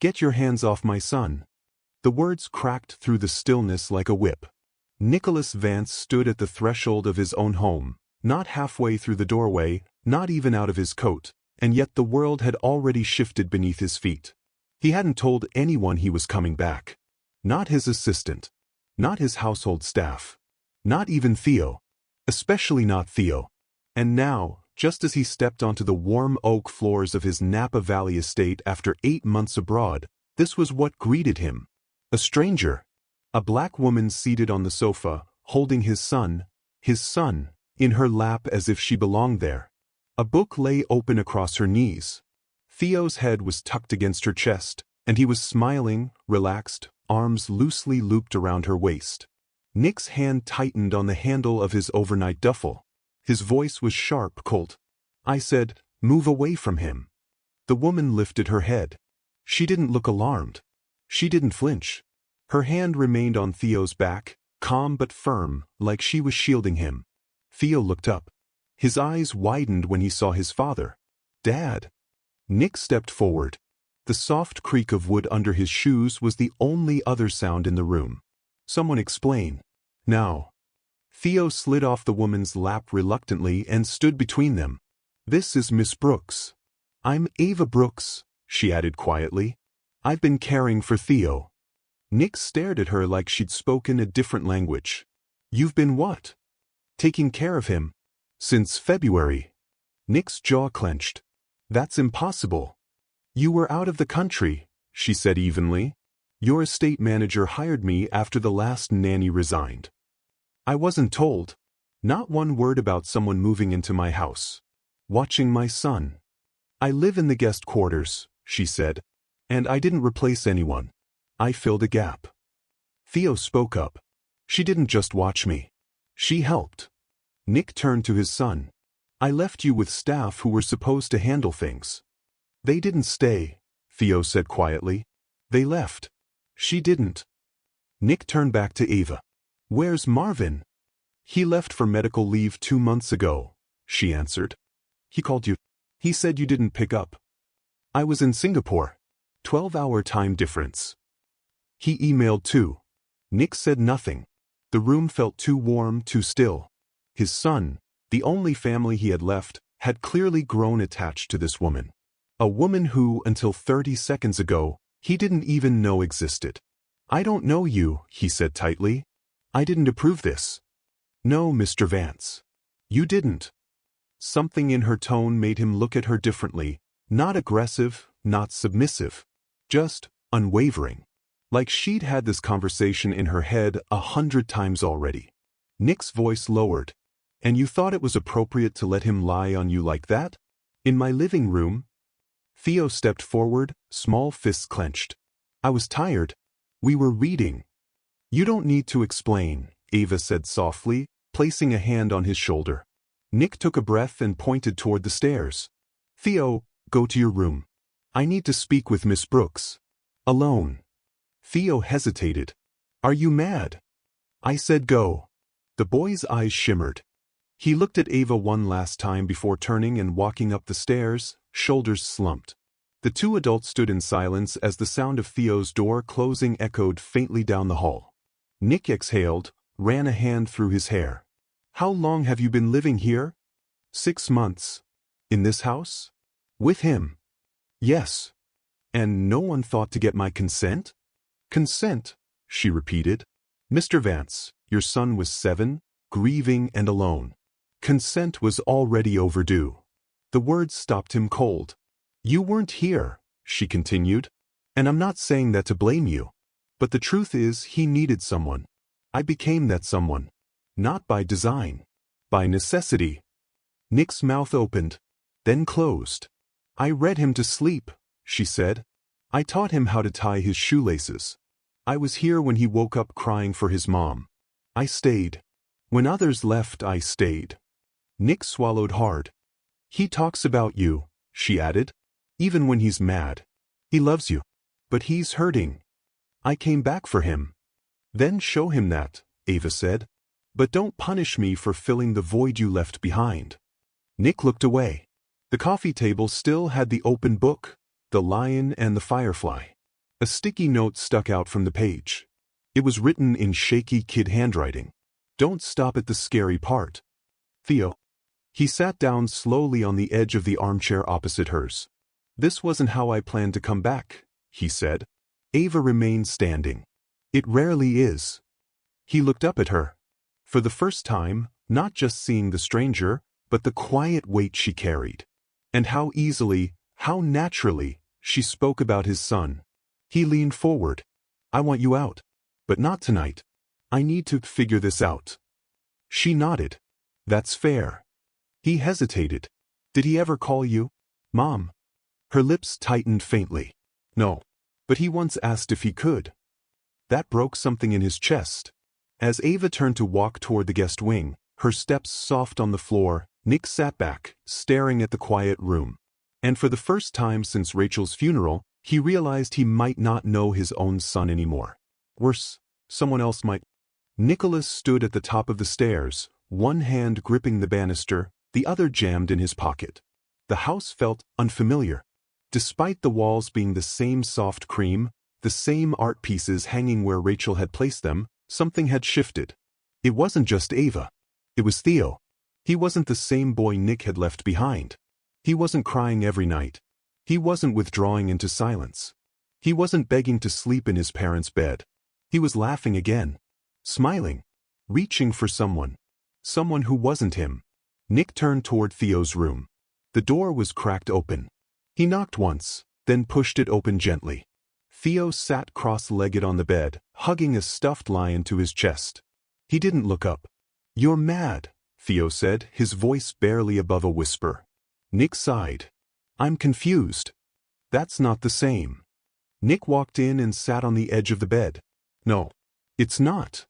Get your hands off my son. The words cracked through the stillness like a whip. Nicholas Vance stood at the threshold of his own home, not halfway through the doorway, not even out of his coat, and yet the world had already shifted beneath his feet. He hadn't told anyone he was coming back. Not his assistant. Not his household staff. Not even Theo. Especially not Theo. And now, just as he stepped onto the warm oak floors of his Napa Valley estate after 8 months abroad, this was what greeted him. A stranger. A black woman seated on the sofa, holding his son, in her lap as if she belonged there. A book lay open across her knees. Theo's head was tucked against her chest, and he was smiling, relaxed, arms loosely looped around her waist. Nick's hand tightened on the handle of his overnight duffel. His voice was sharp, cold. I said, "Move away from him." The woman lifted her head. She didn't look alarmed. She didn't flinch. Her hand remained on Theo's back, calm but firm, like she was shielding him. Theo looked up. His eyes widened when he saw his father. "Dad." Nick stepped forward. The soft creak of wood under his shoes was the only other sound in the room. "Someone explain. Now." Theo slid off the woman's lap reluctantly and stood between them. "This is Miss Brooks." "I'm Ava Brooks," she added quietly. "I've been caring for Theo." Nick stared at her like she'd spoken a different language. "You've been what?" "Taking care of him. Since February." Nick's jaw clenched. "That's impossible." "You were out of the country," she said evenly. "Your estate manager hired me after the last nanny resigned." "I wasn't told. Not one word about someone moving into my house. Watching my son." "I live in the guest quarters," she said. "And I didn't replace anyone. I filled a gap." Theo spoke up. "She didn't just watch me. She helped." Nick turned to his son. "I left you with staff who were supposed to handle things." "They didn't stay," Theo said quietly. "They left." "She didn't." Nick turned back to Ava. "Where's Marvin?" "He left for medical leave 2 months ago," she answered. "He called you. He said you didn't pick up." "I was in Singapore. 12-hour time difference." "He emailed too." Nick said nothing. The room felt too warm, too still. His son, the only family he had left, had clearly grown attached to this woman. A woman who, until 30 seconds ago, he didn't even know existed. "I don't know you," he said tightly. "I didn't approve this." "No, Mr. Vance. You didn't." Something in her tone made him look at her differently, not aggressive, not submissive, just unwavering. Like she'd had this conversation in her head 100 times already. Nick's voice lowered. "And you thought it was appropriate to let him lie on you like that? In my living room?" Theo stepped forward, small fists clenched. "I was tired. We were reading." "You don't need to explain," Ava said softly, placing a hand on his shoulder. Nick took a breath and pointed toward the stairs. "Theo, go to your room. I need to speak with Miss Brooks. Alone." Theo hesitated. "Are you mad?" "I said go." The boy's eyes shimmered. He looked at Ava one last time before turning and walking up the stairs, shoulders slumped. The two adults stood in silence as the sound of Theo's door closing echoed faintly down the hall. Nick exhaled, ran a hand through his hair. "How long have you been living here?" 6 months. "In this house?" "With him." "Yes." "And no one thought to get my consent?" "Consent," she repeated. "Mr. Vance, your son was 7, grieving and alone. Consent was already overdue." The words stopped him cold. "You weren't here," she continued. "And I'm not saying that to blame you. But the truth is he needed someone. I became that someone. Not by design. By necessity." Nick's mouth opened, then closed. "I read him to sleep," she said. "I taught him how to tie his shoelaces. I was here when he woke up crying for his mom. I stayed. When others left, I stayed." Nick swallowed hard. "He talks about you," she added. "Even when he's mad. He loves you. But he's hurting. I came back for him." "Then show him that," Ava said. "But don't punish me for filling the void you left behind." Nick looked away. The coffee table still had the open book, the lion and the firefly. A sticky note stuck out from the page. It was written in shaky kid handwriting. Don't stop at the scary part. Theo. He sat down slowly on the edge of the armchair opposite hers. This wasn't how I planned to come back, he said. Ava remained standing. It rarely is. He looked up at her. For the first time, not just seeing the stranger, but the quiet weight she carried. And how easily, how naturally, she spoke about his son. He leaned forward. I want you out. But not tonight. I need to figure this out. She nodded. That's fair. He hesitated. Did he ever call you Mom? Her lips tightened faintly. No. But he once asked if he could. That broke something in his chest. As Ava turned to walk toward the guest wing, her steps soft on the floor, Nick sat back, staring at the quiet room. And for the first time since Rachel's funeral, he realized he might not know his own son anymore. Worse, someone else might. Nicholas stood at the top of the stairs, one hand gripping the banister, the other jammed in his pocket. The house felt unfamiliar. Despite the walls being the same soft cream, the same art pieces hanging where Rachel had placed them, something had shifted. It wasn't just Ava. It was Theo. He wasn't the same boy Nick had left behind. He wasn't crying every night. He wasn't withdrawing into silence. He wasn't begging to sleep in his parents' bed. He was laughing again. Smiling. Reaching for someone. Someone who wasn't him. Nick turned toward Theo's room. The door was cracked open. He knocked once, then pushed it open gently. Theo sat cross-legged on the bed, hugging a stuffed lion to his chest. He didn't look up. You're mad, Theo said, his voice barely above a whisper. Nick sighed. I'm confused. That's not the same. Nick walked in and sat on the edge of the bed. No, it's not.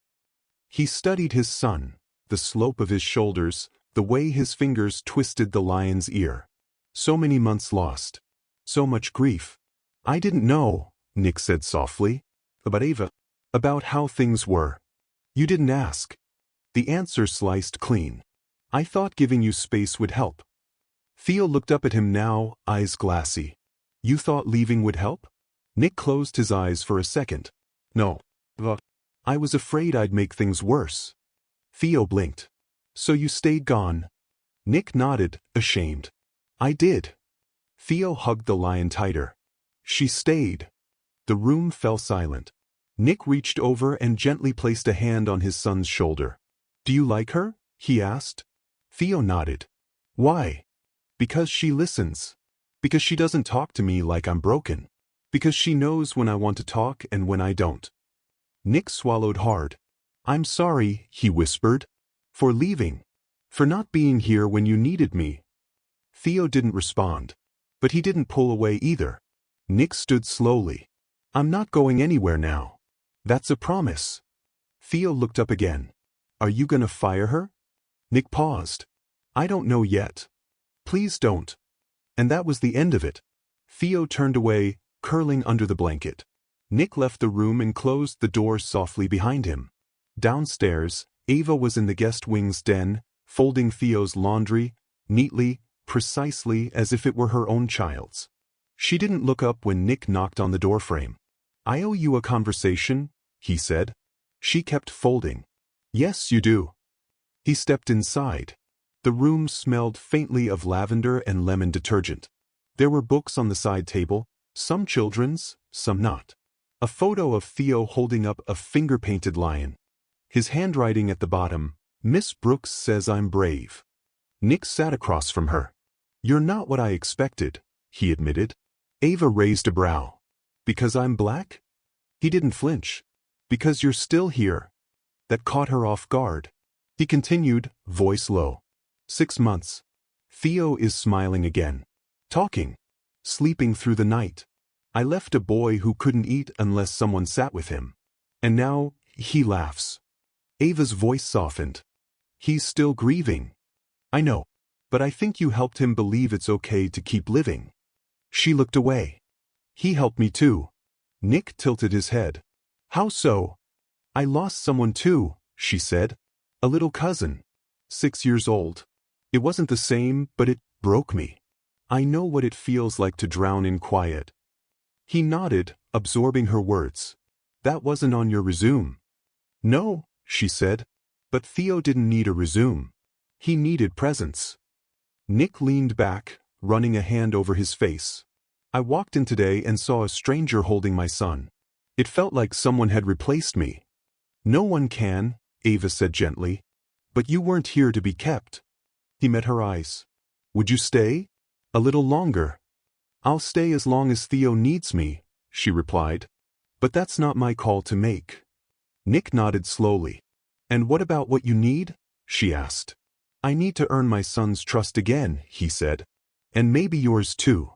He studied his son, the slope of his shoulders, the way his fingers twisted the lion's ear. So many months lost. So much grief. I didn't know, Nick said softly. About Ava. About how things were. You didn't ask. The answer sliced clean. I thought giving you space would help. Theo looked up at him now, eyes glassy. You thought leaving would help? Nick closed his eyes for a second. No. I was afraid I'd make things worse. Theo blinked. So you stayed gone? Nick nodded, ashamed. I did. Theo hugged the lion tighter. She stayed. The room fell silent. Nick reached over and gently placed a hand on his son's shoulder. Do you like her? He asked. Theo nodded. Why? Because she listens. Because she doesn't talk to me like I'm broken. Because she knows when I want to talk and when I don't. Nick swallowed hard. I'm sorry, he whispered. For leaving. For not being here when you needed me. Theo didn't respond. But he didn't pull away either. Nick stood slowly. I'm not going anywhere now. That's a promise. Theo looked up again. Are you gonna fire her? Nick paused. I don't know yet. Please don't. And that was the end of it. Theo turned away, curling under the blanket. Nick left the room and closed the door softly behind him. Downstairs, Ava was in the guest wing's den, folding Theo's laundry, neatly, precisely as if it were her own child's. She didn't look up when Nick knocked on the doorframe. I owe you a conversation, he said. She kept folding. Yes, you do. He stepped inside. The room smelled faintly of lavender and lemon detergent. There were books on the side table, some children's, some not. A photo of Theo holding up a finger-painted lion. His handwriting at the bottom, Miss Brooks says I'm brave. Nick sat across from her. You're not what I expected, he admitted. Ava raised a brow. Because I'm black? He didn't flinch. Because you're still here. That caught her off guard. He continued, voice low. 6 months. Theo is smiling again. Talking. Sleeping through the night. I left a boy who couldn't eat unless someone sat with him. And now, he laughs. Ava's voice softened. He's still grieving. I know. But I think you helped him believe it's okay to keep living. She looked away. He helped me too. Nick tilted his head. How so? I lost someone too, she said. A little cousin. 6 years old. It wasn't the same, but it broke me. I know what it feels like to drown in quiet. He nodded, absorbing her words. That wasn't on your resume. No, she said. But Theo didn't need a resume. He needed presence. Nick leaned back, running a hand over his face. I walked in today and saw a stranger holding my son. It felt like someone had replaced me. No one can, Ava said gently. But you weren't here to be kept. He met her eyes. Would you stay? A little longer. I'll stay as long as Theo needs me, she replied. But that's not my call to make. Nick nodded slowly. And what about what you need? She asked. I need to earn my son's trust again, he said. And maybe yours too.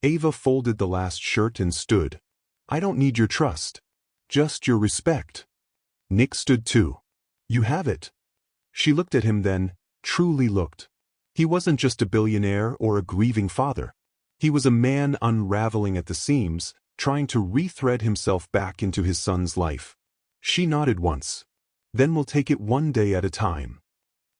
Ava folded the last shirt and stood. I don't need your trust. Just your respect. Nick stood too. You have it. She looked at him then, truly looked. He wasn't just a billionaire or a grieving father. He was a man unraveling at the seams, trying to rethread himself back into his son's life. She nodded once. Then we'll take it one day at a time.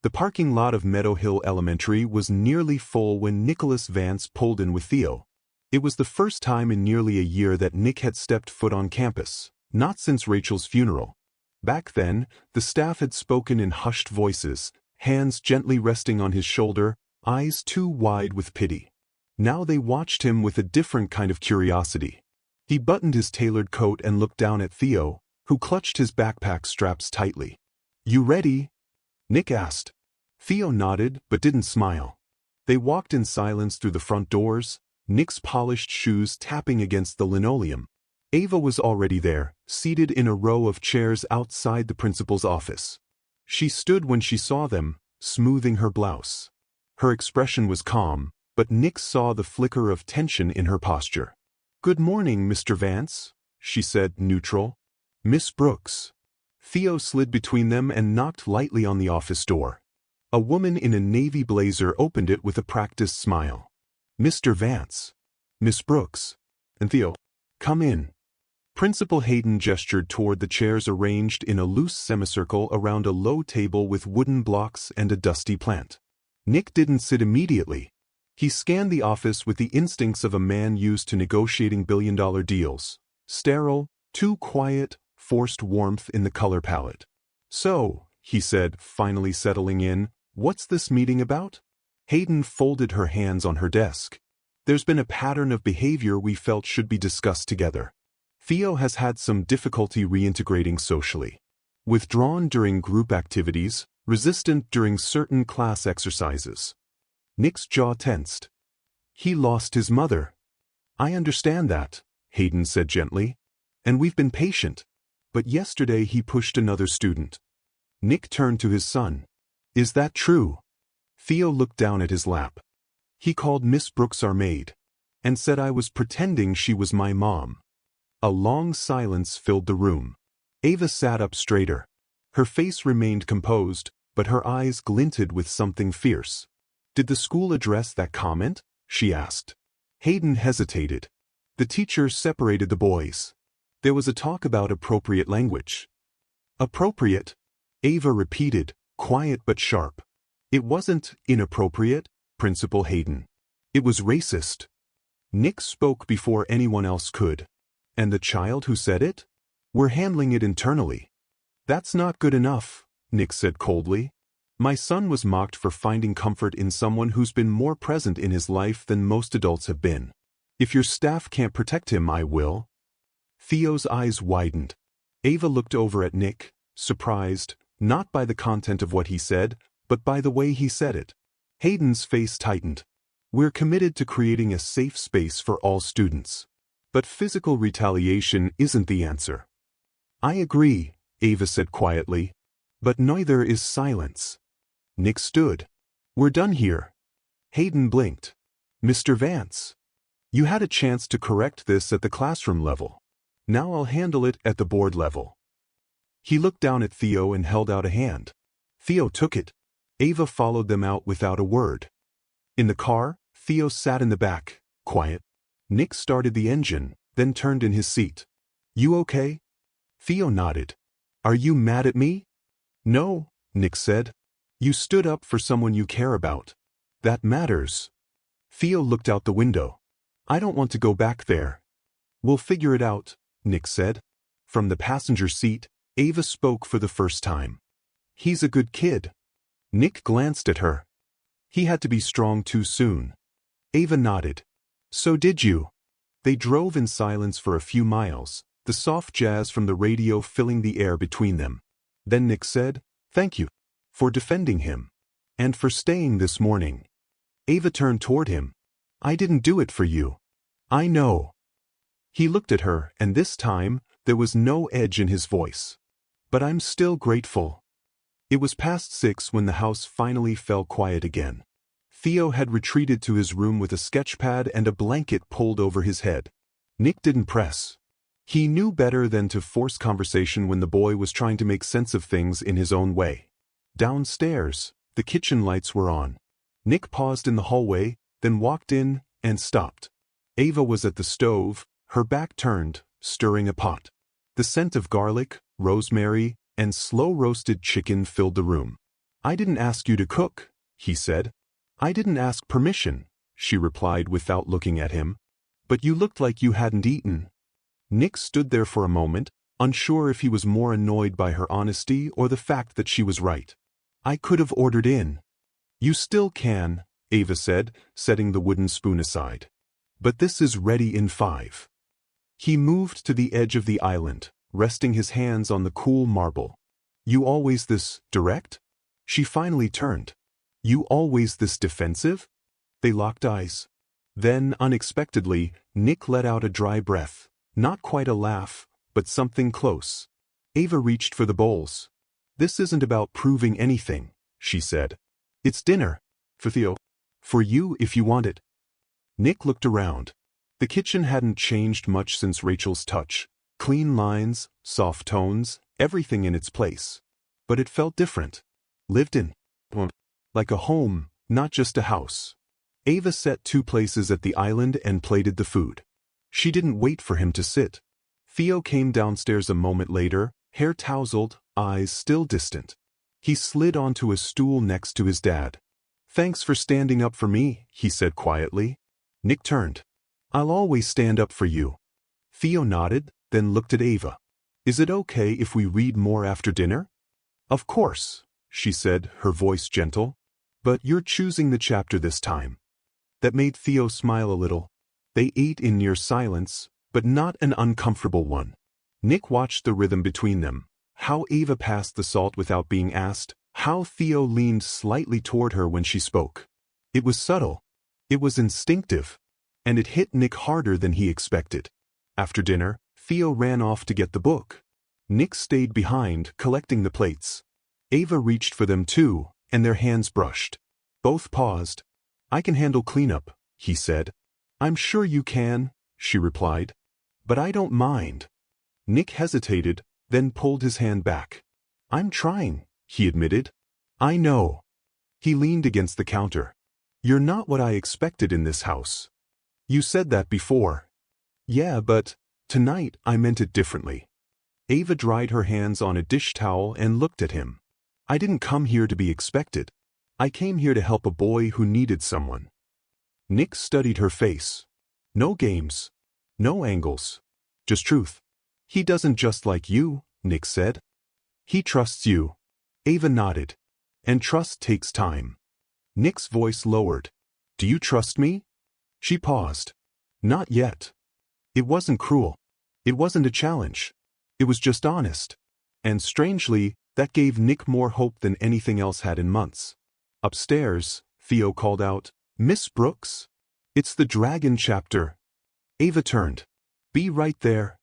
The parking lot of Meadow Hill Elementary was nearly full when Nicholas Vance pulled in with Theo. It was the first time in nearly a year that Nick had stepped foot on campus, not since Rachel's funeral. Back then, the staff had spoken in hushed voices, hands gently resting on his shoulder, eyes too wide with pity. Now they watched him with a different kind of curiosity. He buttoned his tailored coat and looked down at Theo, who clutched his backpack straps tightly. You ready? Nick asked. Theo nodded but didn't smile. They walked in silence through the front doors, Nick's polished shoes tapping against the linoleum. Ava was already there, seated in a row of chairs outside the principal's office. She stood when she saw them, smoothing her blouse. Her expression was calm, but Nick saw the flicker of tension in her posture. Good morning, Mr. Vance, she said, neutral. Miss Brooks. Theo slid between them and knocked lightly on the office door. A woman in a navy blazer opened it with a practiced smile. Mr. Vance. Miss Brooks. And Theo. Come in. Principal Hayden gestured toward the chairs arranged in a loose semicircle around a low table with wooden blocks and a dusty plant. Nick didn't sit immediately. He scanned the office with the instincts of a man used to negotiating billion-dollar deals. Sterile, too quiet, forced warmth in the color palette. So, he said, finally settling in, what's this meeting about? Hayden folded her hands on her desk. There's been a pattern of behavior we felt should be discussed together. Theo has had some difficulty reintegrating socially. Withdrawn during group activities, resistant during certain class exercises. Nick's jaw tensed. He lost his mother. I understand that, Hayden said gently. And we've been patient. But yesterday he pushed another student. Nick turned to his son. Is that true? Theo looked down at his lap. He called Miss Brooks our maid. And said I was pretending she was my mom. A long silence filled the room. Ava sat up straighter. Her face remained composed, but her eyes glinted with something fierce. Did the school address that comment? She asked. Hayden hesitated. The teacher separated the boys. There was a talk about appropriate language. Appropriate? Ava repeated, quiet but sharp. It wasn't inappropriate, Principal Hayden. It was racist. Nick spoke before anyone else could. And the child who said it? We're handling it internally. That's not good enough, Nick said coldly. My son was mocked for finding comfort in someone who's been more present in his life than most adults have been. If your staff can't protect him, I will. Theo's eyes widened. Ava looked over at Nick, surprised, not by the content of what he said, but by the way he said it. Hayden's face tightened. We're committed to creating a safe space for all students. But physical retaliation isn't the answer. I agree, Ava said quietly. But neither is silence. Nick stood. We're done here. Hayden blinked. Mr. Vance. You had a chance to correct this at the classroom level. Now I'll handle it at the board level. He looked down at Theo and held out a hand. Theo took it. Ava followed them out without a word. In the car, Theo sat in the back, quiet. Nick started the engine, then turned in his seat. You okay? Theo nodded. Are you mad at me? No, Nick said. You stood up for someone you care about. That matters. Theo looked out the window. I don't want to go back there. We'll figure it out, Nick said. From the passenger seat, Ava spoke for the first time. He's a good kid. Nick glanced at her. He had to be strong too soon. Ava nodded. So did you. They drove in silence for a few miles, the soft jazz from the radio filling the air between them. Then Nick said, "Thank you. For defending him. And for staying this morning." Ava turned toward him. "I didn't do it for you. I know." He looked at her, and this time, there was no edge in his voice. "But I'm still grateful." It was past 6 when the house finally fell quiet again. Theo had retreated to his room with a sketchpad and a blanket pulled over his head. Nick didn't press. He knew better than to force conversation when the boy was trying to make sense of things in his own way. Downstairs, the kitchen lights were on. Nick paused in the hallway, then walked in and stopped. Ava was at the stove, her back turned, stirring a pot. The scent of garlic, rosemary, and slow-roasted chicken filled the room. "I didn't ask you to cook," he said. "I didn't ask permission," she replied without looking at him. "But you looked like you hadn't eaten." Nick stood there for a moment, unsure if he was more annoyed by her honesty or the fact that she was right. "I could have ordered in." "You still can," Ava said, setting the wooden spoon aside. "But this is ready in 5. He moved to the edge of the island, resting his hands on the cool marble. "You always this direct?" She finally turned. "You always this defensive?" They locked eyes. Then, unexpectedly, Nick let out a dry breath. Not quite a laugh, but something close. Ava reached for the bowls. "This isn't about proving anything," she said. "It's dinner. For Theo. For you if you want it." Nick looked around. The kitchen hadn't changed much since Rachel's touch. Clean lines, soft tones, everything in its place. But it felt different. Lived in. Like a home, not just a house. Ava set 2 places at the island and plated the food. She didn't wait for him to sit. Theo came downstairs a moment later, hair tousled, eyes still distant. He slid onto a stool next to his dad. "Thanks for standing up for me," he said quietly. Nick turned. "I'll always stand up for you." Theo nodded, then looked at Ava. "Is it okay if we read more after dinner?" "Of course," she said, her voice gentle. "But you're choosing the chapter this time." That made Theo smile a little. They ate in near silence, but not an uncomfortable one. Nick watched the rhythm between them, how Ava passed the salt without being asked, how Theo leaned slightly toward her when she spoke. It was subtle. It was instinctive. And it hit Nick harder than he expected. After dinner, Theo ran off to get the book. Nick stayed behind, collecting the plates. Ava reached for them too, and their hands brushed. Both paused. "I can handle cleanup," he said. "I'm sure you can," she replied. "But I don't mind." Nick hesitated, then pulled his hand back. "I'm trying," he admitted. "I know." He leaned against the counter. "You're not what I expected in this house." "You said that before." "Yeah, but tonight I meant it differently." Ava dried her hands on a dish towel and looked at him. "I didn't come here to be expected. I came here to help a boy who needed someone." Nick studied her face. "No games. No angles. Just truth." "He doesn't just like you," Nick said. "He trusts you." Ava nodded. "And trust takes time." Nick's voice lowered. "Do you trust me?" She paused. "Not yet." It wasn't cruel. It wasn't a challenge. It was just honest. And strangely, that gave Nick more hope than anything else had in months. Upstairs, Theo called out, "Miss Brooks? It's the dragon chapter." Ava turned. "Be right there."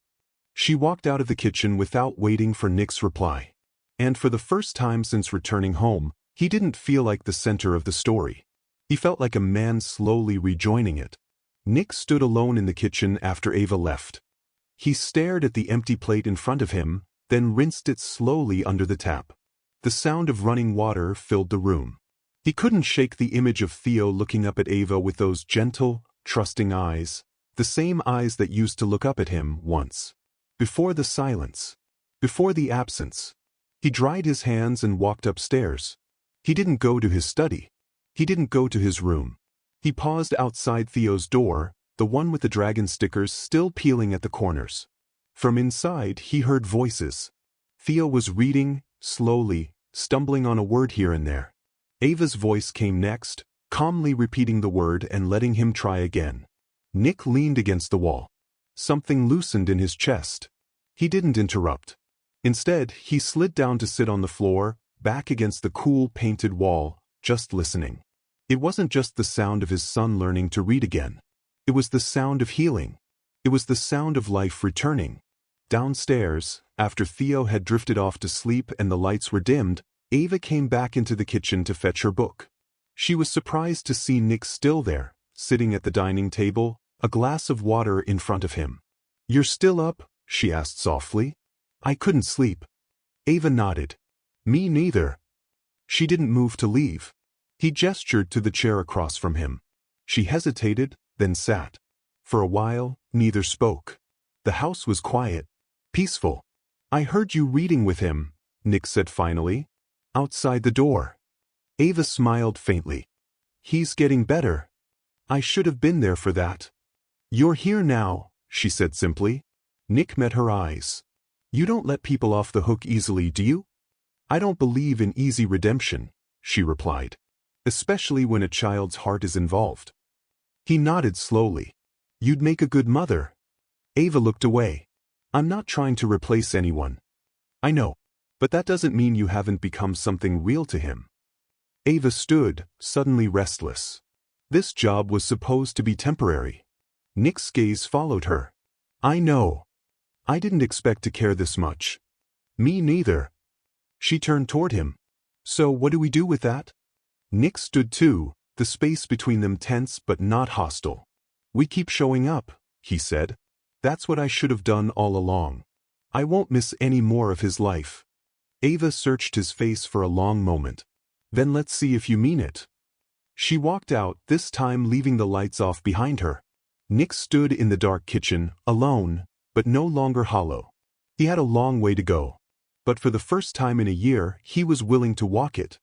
She walked out of the kitchen without waiting for Nick's reply. And for the first time since returning home, he didn't feel like the center of the story. He felt like a man slowly rejoining it. Nick stood alone in the kitchen after Ava left. He stared at the empty plate in front of him, then rinsed it slowly under the tap. The sound of running water filled the room. He couldn't shake the image of Theo looking up at Ava with those gentle, trusting eyes, the same eyes that used to look up at him once. Before the silence. Before the absence. He dried his hands and walked upstairs. He didn't go to his study. He didn't go to his room. He paused outside Theo's door, the one with the dragon stickers still peeling at the corners. From inside, he heard voices. Theo was reading, slowly, stumbling on a word here and there. Ava's voice came next, calmly repeating the word and letting him try again. Nick leaned against the wall. Something loosened in his chest. He didn't interrupt. Instead, he slid down to sit on the floor, back against the cool painted wall, just listening. It wasn't just the sound of his son learning to read again. It was the sound of healing. It was the sound of life returning. Downstairs, after Theo had drifted off to sleep and the lights were dimmed, Ava came back into the kitchen to fetch her book. She was surprised to see Nick still there, sitting at the dining table, a glass of water in front of him. "You're still up?" she asked softly. "I couldn't sleep." Ava nodded. "Me neither." She didn't move to leave. He gestured to the chair across from him. She hesitated, then sat. For a while, neither spoke. The house was quiet, peaceful. "I heard you reading with him," Nick said finally. "Outside the door." Ava smiled faintly. "He's getting better. I should have been there for that." "You're here now," she said simply. Nick met her eyes. "You don't let people off the hook easily, do you?" "I don't believe in easy redemption," she replied. "Especially when a child's heart is involved." He nodded slowly. "You'd make a good mother." Ava looked away. "I'm not trying to replace anyone." "I know. But that doesn't mean you haven't become something real to him." Ava stood, suddenly restless. This job was supposed to be temporary. Nick's gaze followed her. "I know. I didn't expect to care this much." "Me neither." She turned toward him. "So what do we do with that?" Nick stood too, the space between them tense but not hostile. "We keep showing up," he said. "That's what I should have done all along. I won't miss any more of his life." Ava searched his face for a long moment. "Then let's see if you mean it." She walked out, this time leaving the lights off behind her. Nick stood in the dark kitchen, alone, but no longer hollow. He had a long way to go. But for the first time in a year, he was willing to walk it.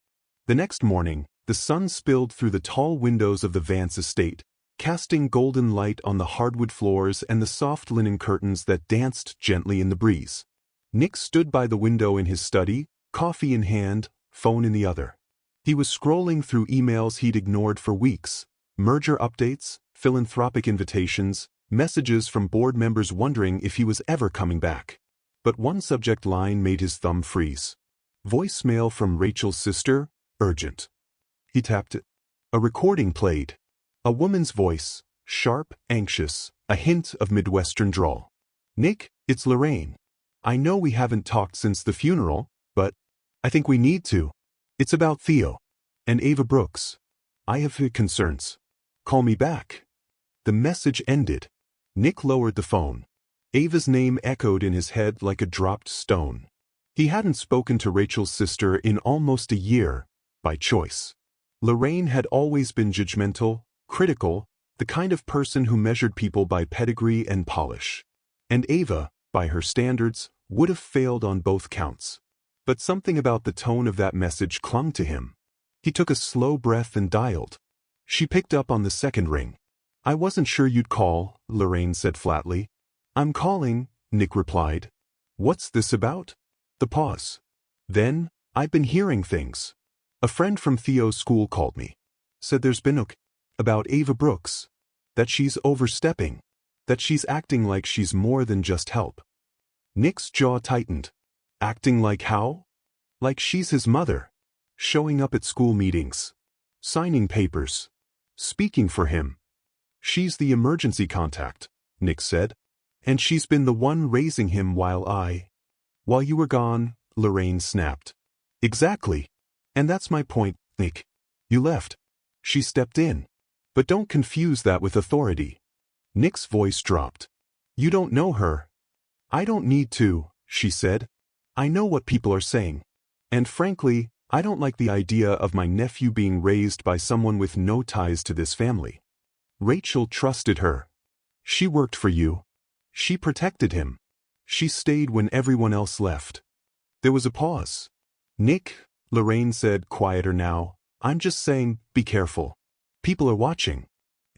The next morning, the sun spilled through the tall windows of the Vance estate, casting golden light on the hardwood floors and the soft linen curtains that danced gently in the breeze. Nick stood by the window in his study, coffee in hand, phone in the other. He was scrolling through emails he'd ignored for weeks, merger updates, philanthropic invitations, messages from board members wondering if he was ever coming back. But one subject line made his thumb freeze. "Voicemail from Rachel's sister, urgent." He tapped it. A recording played. A woman's voice, sharp, anxious, a hint of Midwestern drawl. "Nick, it's Lorraine. I know we haven't talked since the funeral, but I think we need to. It's about Theo and Ava Brooks. I have concerns. Call me back." The message ended. Nick lowered the phone. Ava's name echoed in his head like a dropped stone. He hadn't spoken to Rachel's sister in almost a year, by choice. Lorraine had always been judgmental, critical, the kind of person who measured people by pedigree and polish. And Ava, by her standards, would have failed on both counts. But something about the tone of that message clung to him. He took a slow breath and dialed. She picked up on the second ring. "I wasn't sure you'd call," Lorraine said flatly. "I'm calling," Nick replied. "What's this about?" The pause. Then, "I've been hearing things. A friend from Theo's school called me. Said there's been about Ava Brooks. That she's overstepping. That she's acting like she's more than just help." Nick's jaw tightened. Acting like how? Like she's his mother. Showing up at school meetings. Signing papers. Speaking for him. "She's the emergency contact," Nick said. "And she's been the one raising him while you were gone," Lorraine snapped. "Exactly. And that's my point, Nick. You left. She stepped in. But don't confuse that with authority." Nick's voice dropped. "You don't know her." "I don't need to," she said. "I know what people are saying. And frankly, I don't like the idea of my nephew being raised by someone with no ties to this family. Rachel trusted her. She worked for you. She protected him. She stayed when everyone else left." There was a pause. "Nick," Lorraine said, quieter now, "I'm just saying, be careful. People are watching.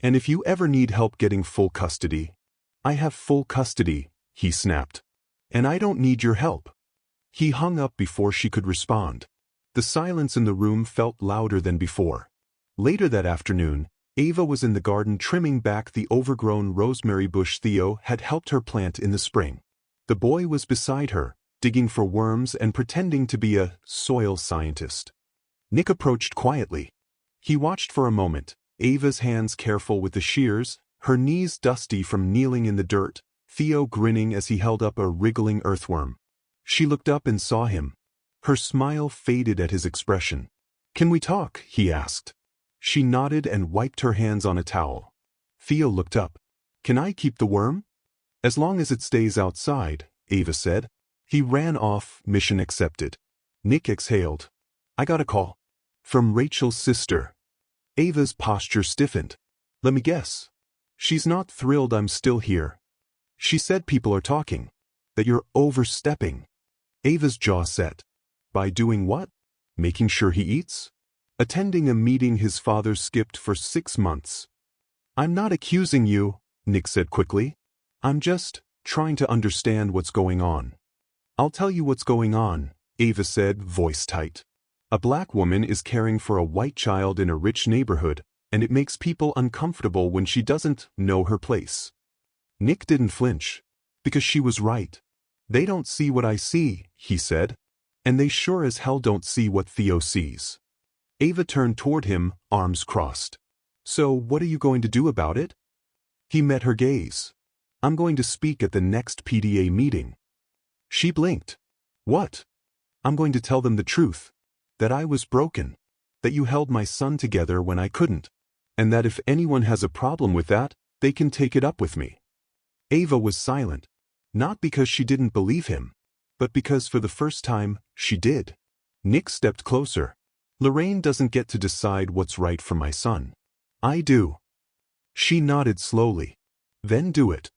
And if you ever need help getting full custody, I have full custody, he snapped. And I don't need your help. He hung up before she could respond. The silence in the room felt louder than before. Later that afternoon, Ava was in the garden trimming back the overgrown rosemary bush Theo had helped her plant in the spring. The boy was beside her, digging for worms and pretending to be a soil scientist. Nick approached quietly. He watched for a moment, Ava's hands careful with the shears, her knees dusty from kneeling in the dirt, Theo grinning as he held up a wriggling earthworm. She looked up and saw him. Her smile faded at his expression. "Can we talk?" he asked. She nodded and wiped her hands on a towel. Theo looked up. "Can I keep the worm?" "As long as it stays outside," Ava said. He ran off, mission accepted. Nick exhaled. "I got a call. From Rachel's sister." Ava's posture stiffened. "Let me guess. She's not thrilled I'm still here. She said people are talking. That you're overstepping." Ava's jaw set. "By doing what? Making sure he eats? Attending a meeting his father skipped for 6 months." "I'm not accusing you," Nick said quickly. "I'm just trying to understand what's going on." "I'll tell you what's going on," Ava said, voice tight. "A black woman is caring for a white child in a rich neighborhood, and it makes people uncomfortable when she doesn't know her place." Nick didn't flinch. "Because she was right. They don't see what I see," he said. "And they sure as hell don't see what Theo sees." Ava turned toward him, arms crossed. "So what are you going to do about it?" He met her gaze. "I'm going to speak at the next PDA meeting." She blinked. "What?" "I'm going to tell them the truth. That I was broken. That you held my son together when I couldn't. And that if anyone has a problem with that, they can take it up with me." Ava was silent. Not because she didn't believe him, but because for the first time, she did. Nick stepped closer. "Lorraine doesn't get to decide what's right for my son. I do." She nodded slowly. "Then do it."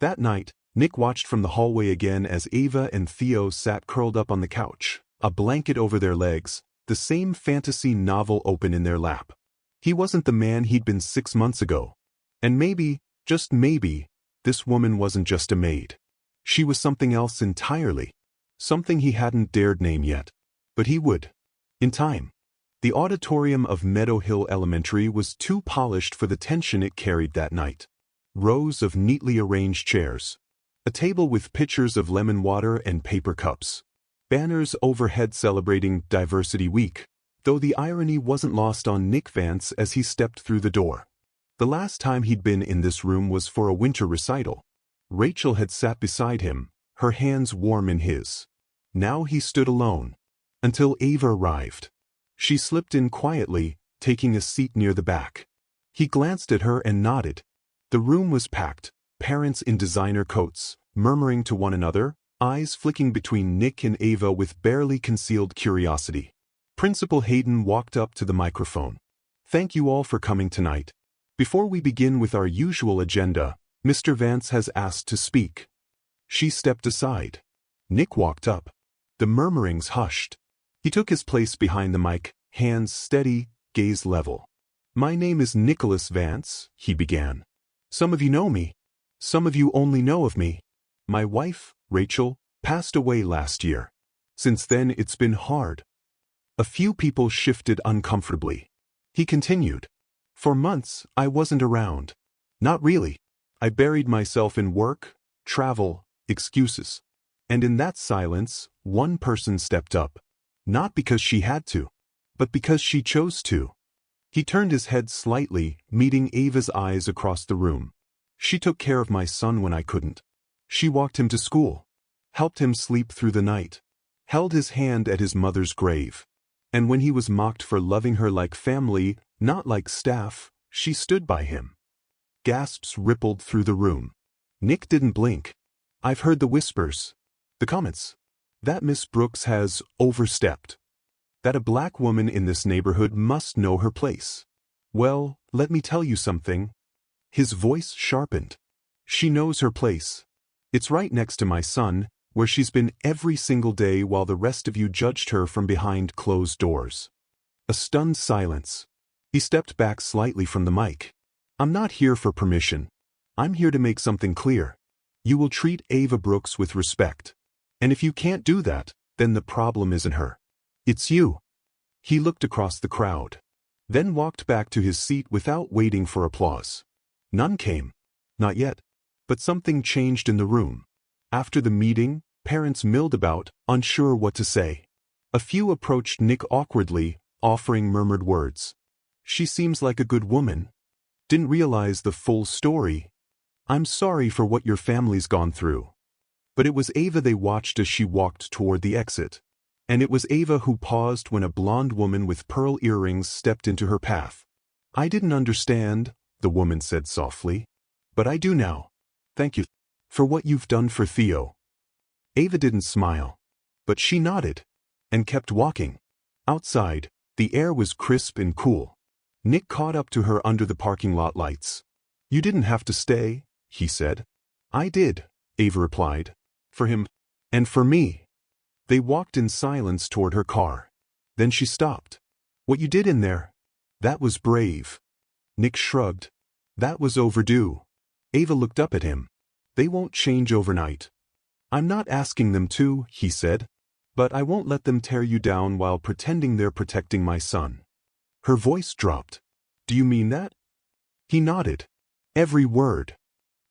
That night, Nick watched from the hallway again as Ava and Theo sat curled up on the couch, a blanket over their legs, the same fantasy novel open in their lap. He wasn't the man he'd been 6 months ago. And maybe, just maybe, this woman wasn't just a maid. She was something else entirely. Something he hadn't dared name yet. But he would. In time. The auditorium of Meadow Hill Elementary was too polished for the tension it carried that night. Rows of neatly arranged chairs. A table with pitchers of lemon water and paper cups. Banners overhead celebrating Diversity Week, though the irony wasn't lost on Nick Vance as he stepped through the door. The last time he'd been in this room was for a winter recital. Rachel had sat beside him, her hands warm in his. Now he stood alone. Until Ava arrived. She slipped in quietly, taking a seat near the back. He glanced at her and nodded. The room was packed, parents in designer coats, murmuring to one another, eyes flicking between Nick and Ava with barely concealed curiosity. Principal Hayden walked up to the microphone. "Thank you all for coming tonight. Before we begin with our usual agenda, Mr. Vance has asked to speak." She stepped aside. Nick walked up. The murmurings hushed. He took his place behind the mic, hands steady, gaze level. "My name is Nicholas Vance," he began. "Some of you know me. Some of you only know of me. My wife, Rachel, passed away last year. Since then it's been hard." A few people shifted uncomfortably. He continued. "For months, I wasn't around. Not really. I buried myself in work, travel, excuses. And in that silence, one person stepped up. Not because she had to, but because she chose to." He turned his head slightly, meeting Ava's eyes across the room. "She took care of my son when I couldn't. She walked him to school, helped him sleep through the night, held his hand at his mother's grave. And when he was mocked for loving her like family, not like staff, she stood by him." Gasps rippled through the room. Nick didn't blink. "I've heard the whispers. The comments. That Miss Brooks has overstepped. That a black woman in this neighborhood must know her place. Well, let me tell you something." His voice sharpened. "She knows her place. It's right next to my son, where she's been every single day while the rest of you judged her from behind closed doors." A stunned silence. He stepped back slightly from the mic. I'm not here for permission. I'm here to make something clear. You will treat Ava Brooks with respect. And if you can't do that, then the problem isn't her. It's you. He looked across the crowd, then walked back to his seat without waiting for applause. None came. Not yet. But something changed in the room. After the meeting, parents milled about, unsure what to say. A few approached Nick awkwardly, offering murmured words. She seems like a good woman. Didn't realize the full story. I'm sorry for what your family's gone through. But it was Ava they watched as she walked toward the exit. And it was Ava who paused when a blonde woman with pearl earrings stepped into her path. I didn't understand, the woman said softly. But I do now. Thank you for what you've done for Theo. Ava didn't smile. But she nodded. And kept walking. Outside, the air was crisp and cool. Nick caught up to her under the parking lot lights. You didn't have to stay, he said. I did, Ava replied. For him. And for me. They walked in silence toward her car. Then she stopped. What you did in there? That was brave. Nick shrugged. That was overdue. Ava looked up at him. They won't change overnight. I'm not asking them to, he said. But I won't let them tear you down while pretending they're protecting my son. Her voice dropped. Do you mean that? He nodded. Every word.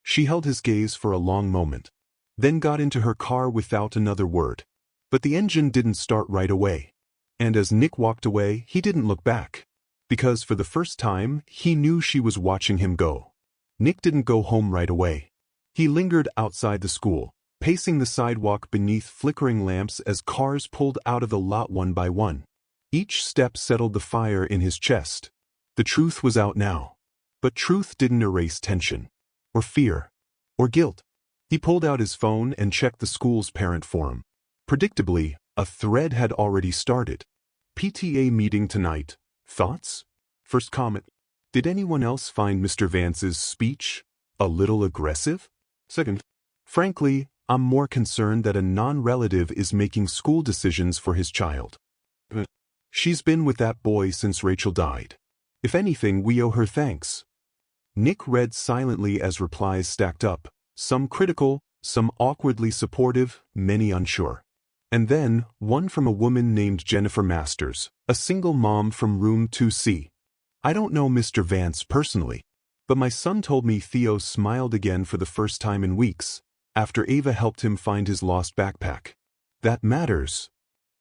She held his gaze for a long moment. Then got into her car without another word. But the engine didn't start right away. And as Nick walked away, he didn't look back. Because for the first time, he knew she was watching him go. Nick didn't go home right away. He lingered outside the school, pacing the sidewalk beneath flickering lamps as cars pulled out of the lot one by one. Each step settled the fire in his chest. The truth was out now. But truth didn't erase tension, or fear, or guilt. He pulled out his phone and checked the school's parent forum. Predictably, a thread had already started. PTA meeting tonight. Thoughts? First comment. Did anyone else find Mr. Vance's speech a little aggressive? Second. Frankly, I'm more concerned that a non-relative is making school decisions for his child. She's been with that boy since Rachel died. If anything, we owe her thanks. Nick read silently as replies stacked up, some critical, some awkwardly supportive, many unsure. And then, one from a woman named Jennifer Masters, a single mom from room 2C. I don't know Mr. Vance personally, but my son told me Theo smiled again for the first time in weeks, after Ava helped him find his lost backpack. That matters.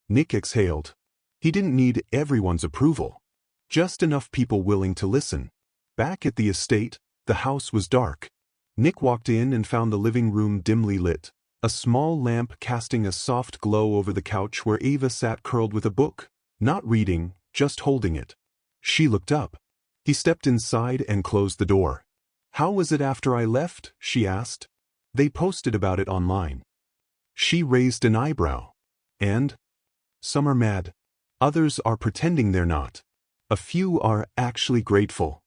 Nick exhaled. He didn't need everyone's approval. Just enough people willing to listen. Back at the estate, the house was dark. Nick walked in and found the living room dimly lit, a small lamp casting a soft glow over the couch where Ava sat curled with a book, not reading, just holding it. She looked up. He stepped inside and closed the door. How was it after I left? She asked. They posted about it online. She raised an eyebrow. And? Some are mad. Others are pretending they're not. A few are actually grateful.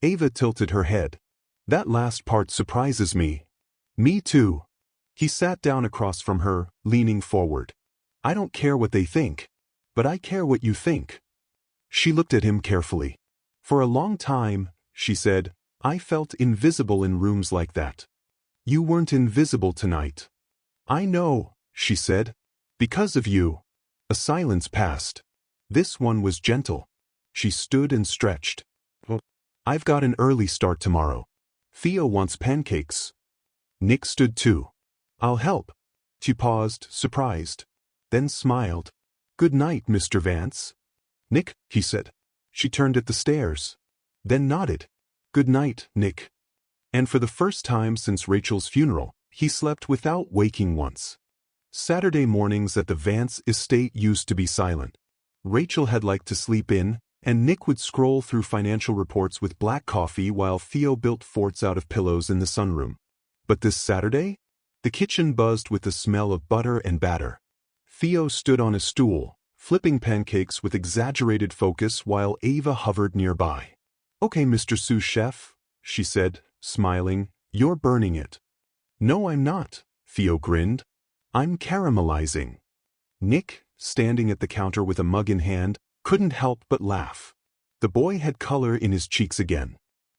Ava tilted her head. That last part surprises me. Me too. He sat down across from her, leaning forward. I don't care what they think. But I care what you think. She looked at him carefully. For a long time, she said, I felt invisible in rooms like that. You weren't invisible tonight. I know, she said. Because of you. A silence passed. This one was gentle. She stood and stretched. Well, I've got an early start tomorrow. Theo wants pancakes. Nick stood too. I'll help. She paused, surprised. Then smiled. Good night, Mr. Vance. Nick, he said. She turned at the stairs. Then nodded. Good night, Nick. And for the first time since Rachel's funeral, he slept without waking once. Saturday mornings at the Vance estate used to be silent. Rachel had liked to sleep in, and Nick would scroll through financial reports with black coffee while Theo built forts out of pillows in the sunroom. But this Saturday? The kitchen buzzed with the smell of butter and batter. Theo stood on a stool, flipping pancakes with exaggerated focus while Ava hovered nearby. Okay, Mr. Sous Chef, she said, smiling, you're burning it. No, I'm not, Theo grinned. I'm caramelizing. Nick, standing at the counter with a mug in hand, couldn't help but laugh. The boy had color in his cheeks again.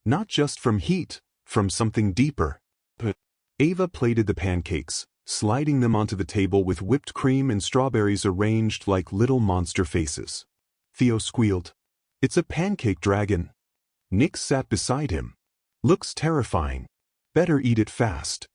Not just from heat, from something deeper. But Ava plated the pancakes, sliding them onto the table with whipped cream and strawberries arranged like little monster faces. Theo squealed. "It's a pancake dragon." Nick sat beside him. "Looks terrifying. Better eat it fast."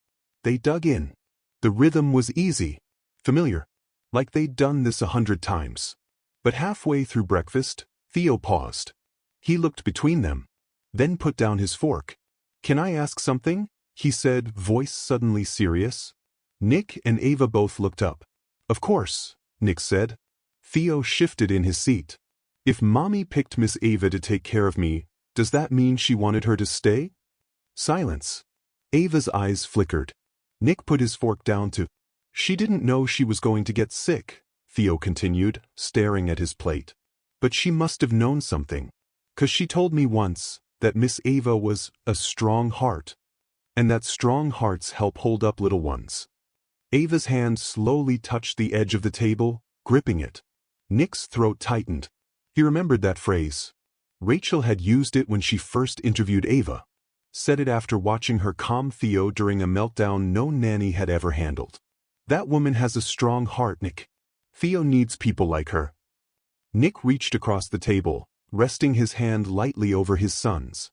They dug in. The rhythm was easy, familiar, like they'd done this 100 times. But halfway through breakfast, Theo paused. He looked between them, then put down his fork. "Can I ask something?" he said, voice suddenly serious. Nick and Ava both looked up. "Of course," Nick said. Theo shifted in his seat. "If Mommy picked Miss Ava to take care of me, does that mean she wanted her to stay?" Silence. Ava's eyes flickered. Nick put his fork down too. "She didn't know she was going to get sick," Theo continued, staring at his plate. "But she must have known something. 'Cause she told me once that Miss Ava was a strong heart. And that strong hearts help hold up little ones." Ava's hand slowly touched the edge of the table, gripping it. Nick's throat tightened. He remembered that phrase. Rachel had used it when she first interviewed Ava. Said it after watching her calm Theo during a meltdown no nanny had ever handled. "That woman has a strong heart, Nick. Theo needs people like her." Nick reached across the table, resting his hand lightly over his son's.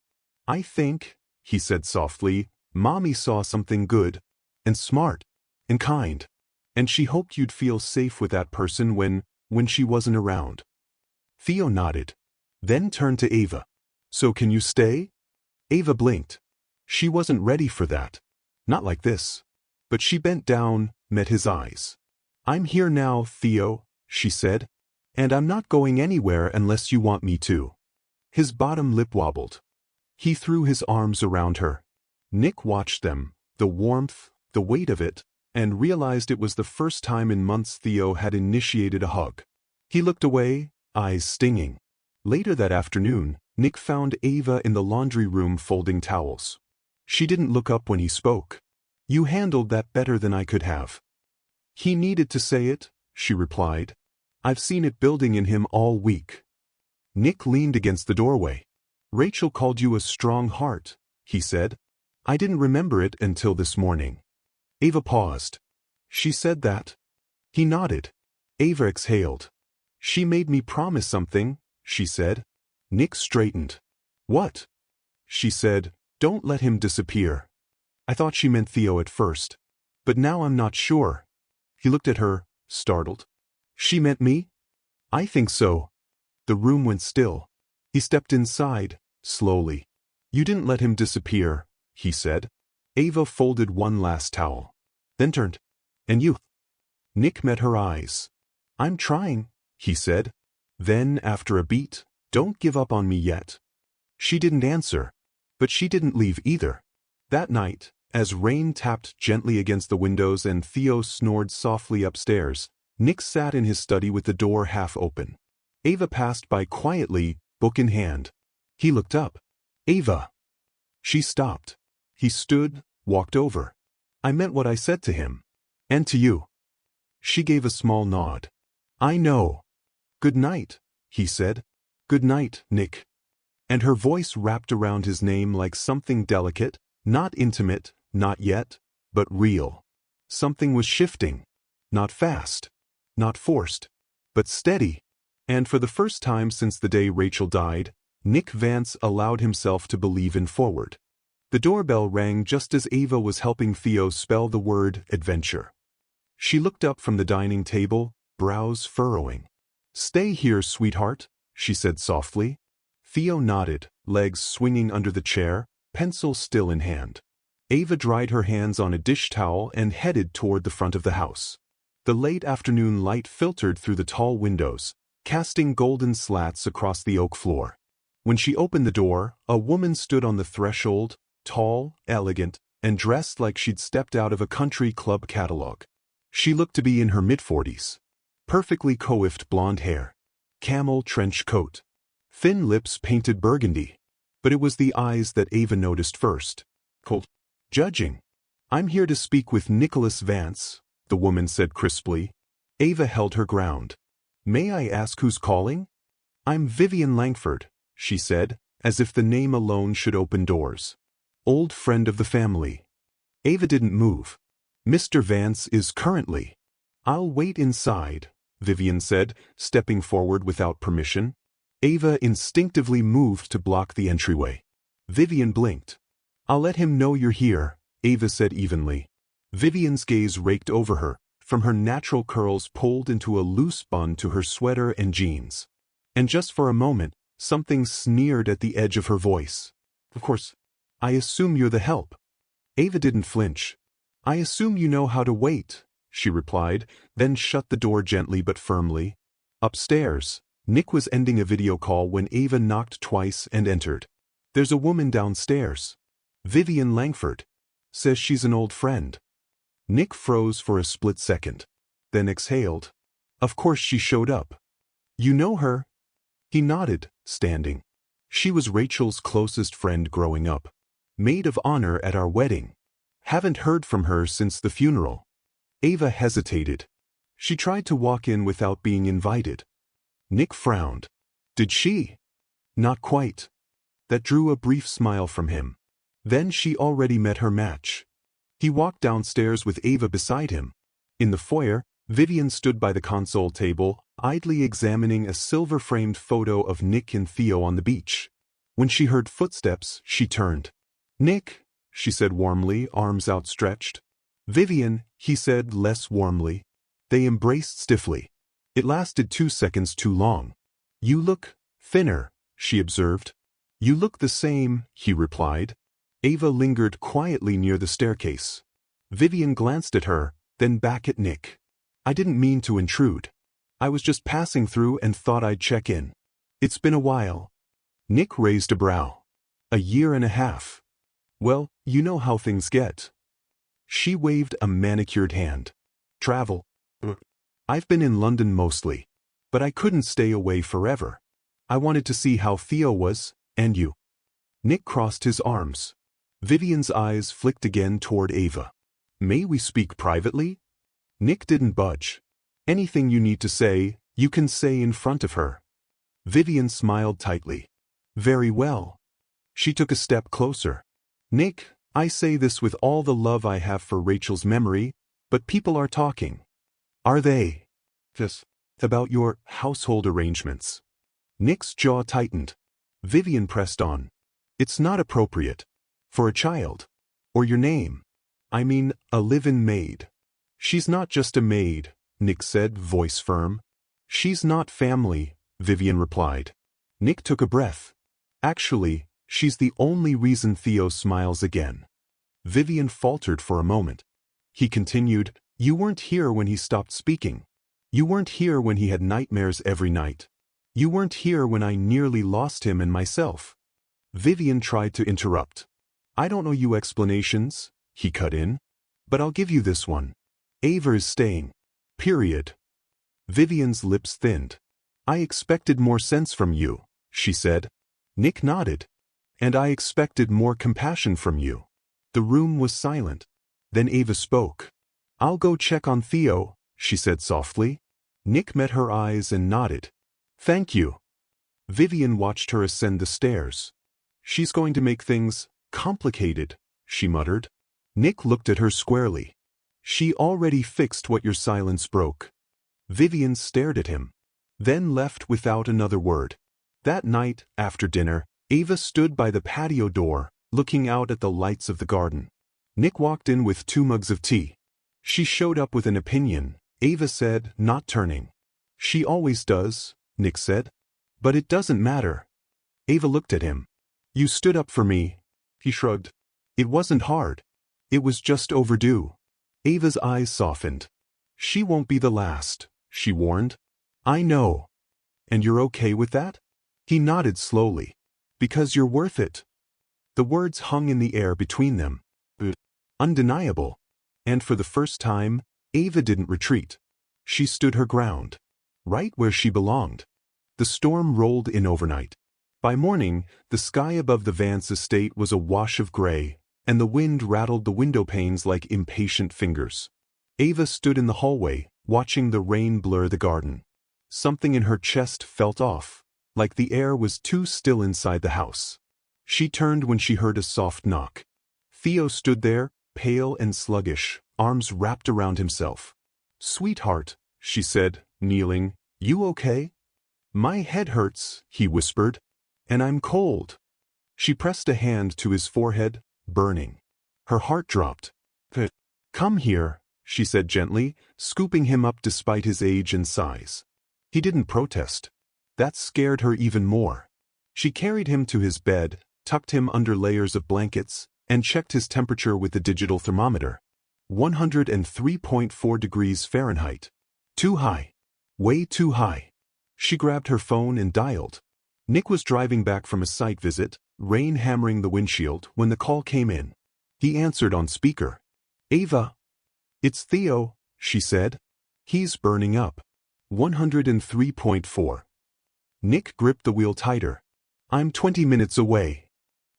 "I think," he said softly, "Mommy saw something good, and smart, and kind, and she hoped you'd feel safe with that person when she wasn't around." Theo nodded, then turned to Ava. "So can you stay?" Ava blinked. She wasn't ready for that. Not like this. But she bent down, met his eyes. "I'm here now, Theo," she said. "And I'm not going anywhere unless you want me to." His bottom lip wobbled. He threw his arms around her. Nick watched them, the warmth, the weight of it, and realized it was the first time in months Theo had initiated a hug. He looked away, eyes stinging. Later that afternoon, Nick found Ava in the laundry room folding towels. She didn't look up when he spoke. "You handled that better than I could have." "He needed to say it," she replied. "I've seen it building in him all week." Nick leaned against the doorway. "Rachel called you a strong heart," he said. "I didn't remember it until this morning." Ava paused. "She said that?" He nodded. Ava exhaled. "She made me promise something," she said. Nick straightened. "What?" She said, "Don't let him disappear." I thought she meant Theo at first, but now I'm not sure. He looked at her, startled. "She meant me?" "I think so." The room went still. He stepped inside, slowly. "You didn't let him disappear," he said. Ava folded one last towel, then turned. "And you?" Nick met her eyes. "I'm trying," he said. Then, after a beat, "Don't give up on me yet." She didn't answer, but she didn't leave either. That night, as rain tapped gently against the windows and Theo snored softly upstairs, Nick sat in his study with the door half open. Ava passed by quietly, book in hand. He looked up. "Ava." She stopped. He stood, walked over. "I meant what I said to him. And to you." She gave a small nod. "I know." "Good night," he said. "Good night, Nick." And her voice wrapped around his name like something delicate, not intimate, not yet, but real. Something was shifting. Not fast, not forced, but steady. And for the first time since the day Rachel died, Nick Vance allowed himself to believe in forward. The doorbell rang just as Ava was helping Theo spell the word adventure. She looked up from the dining table, brows furrowing. "Stay here, sweetheart," she said softly. Theo nodded, legs swinging under the chair, pencil still in hand. Ava dried her hands on a dish towel and headed toward the front of the house. The late afternoon light filtered through the tall windows, casting golden slats across the oak floor. When she opened the door, a woman stood on the threshold, tall, elegant, and dressed like she'd stepped out of a country club catalog. She looked to be in her mid-40s. Perfectly coiffed blonde hair. Camel trench coat. Thin lips painted burgundy. But it was the eyes that Ava noticed first. Cold. Judging. "I'm here to speak with Nicholas Vance," the woman said crisply. Ava held her ground. "May I ask who's calling?" "I'm Vivian Langford," she said, as if the name alone should open doors. Old friend of the family. Ava didn't move. Mr. Vance is currently. I'll wait inside, Vivian said, stepping forward without permission. Ava instinctively moved to block the entryway. Vivian blinked. I'll let him know you're here, Ava said evenly. Vivian's gaze raked over her, from her natural curls pulled into a loose bun to her sweater and jeans. And just for a moment, something sneered at the edge of her voice. Of course, I assume you're the help. Ava didn't flinch. I assume you know how to wait, she replied, then shut the door gently but firmly. Upstairs, Nick was ending a video call when Ava knocked twice and entered. There's a woman downstairs. Vivian Langford. Says she's an old friend. Nick froze for a split second, then exhaled. Of course she showed up. You know her? He nodded, standing. She was Rachel's closest friend growing up. Maid of honor at our wedding. Haven't heard from her since the funeral. Ava hesitated. She tried to walk in without being invited. Nick frowned. Did she? Not quite. That drew a brief smile from him. Then she already met her match. He walked downstairs with Ava beside him. In the foyer, Vivian stood by the console table, idly examining a silver-framed photo of Nick and Theo on the beach. When she heard footsteps, she turned. Nick, she said warmly, arms outstretched. Vivian, he said less warmly. They embraced stiffly. It lasted 2 seconds too long. You look thinner, she observed. You look the same, he replied. Ava lingered quietly near the staircase. Vivian glanced at her, then back at Nick. I didn't mean to intrude. I was just passing through and thought I'd check in. It's been a while. Nick raised a brow. 1.5 years. Well, you know how things get. She waved a manicured hand. Travel. I've been in London mostly. But I couldn't stay away forever. I wanted to see how Theo was, and you. Nick crossed his arms. Vivian's eyes flicked again toward Ava. May we speak privately? Nick didn't budge. Anything you need to say, you can say in front of her. Vivian smiled tightly. Very well. She took a step closer. Nick, I say this with all the love I have for Rachel's memory, but people are talking. Are they? Just about your household arrangements. Nick's jaw tightened. Vivian pressed on. It's not appropriate. For a child. Or your name. I mean, a live-in maid. She's not just a maid, Nick said, voice firm. She's not family, Vivian replied. Nick took a breath. Actually, she's the only reason Theo smiles again. Vivian faltered for a moment. He continued, you weren't here when he stopped speaking. You weren't here when he had nightmares every night. You weren't here when I nearly lost him and myself. Vivian tried to interrupt. I don't owe you explanations, he cut in. But I'll give you this one. Ava is staying. Period. Vivian's lips thinned. I expected more sense from you, she said. Nick nodded. And I expected more compassion from you. The room was silent. Then Ava spoke. I'll go check on Theo, she said softly. Nick met her eyes and nodded. Thank you. Vivian watched her ascend the stairs. She's going to make things complicated, she muttered. Nick looked at her squarely. She already fixed what your silence broke. Vivian stared at him, then left without another word. That night, after dinner, Ava stood by the patio door, looking out at the lights of the garden. Nick walked in with 2 mugs of tea. She showed up with an opinion, Ava said, not turning. She always does, Nick said. But it doesn't matter. Ava looked at him. You stood up for me. He shrugged. It wasn't hard. It was just overdue. Ava's eyes softened. She won't be the last, she warned. I know. And you're okay with that? He nodded slowly. Because you're worth it. The words hung in the air between them. Undeniable. And for the first time, Ava didn't retreat. She stood her ground. Right where she belonged. The storm rolled in overnight. By morning, the sky above the Vance estate was a wash of gray, and the wind rattled the window panes like impatient fingers. Ava stood in the hallway, watching the rain blur the garden. Something in her chest felt off. like the air was too still inside the house. She turned when she heard a soft knock. Theo stood there, pale and sluggish, arms wrapped around himself. "Sweetheart," she said, kneeling, "you okay?" "My head hurts," he whispered. "And I'm cold." She pressed a hand to his forehead, burning. Her heart dropped. "Come here," she said gently, scooping him up despite his age and size. He didn't protest. That scared her even more. She carried him to his bed, tucked him under layers of blankets, and checked his temperature with the digital thermometer. 103.4 degrees Fahrenheit. Too high. Way too high. She grabbed her phone and dialed. Nick was driving back from a site visit, rain hammering the windshield, when the call came in. He answered on speaker. "Ava." "It's Theo," she said. "He's burning up. 103.4. Nick gripped the wheel tighter. "I'm 20 minutes away.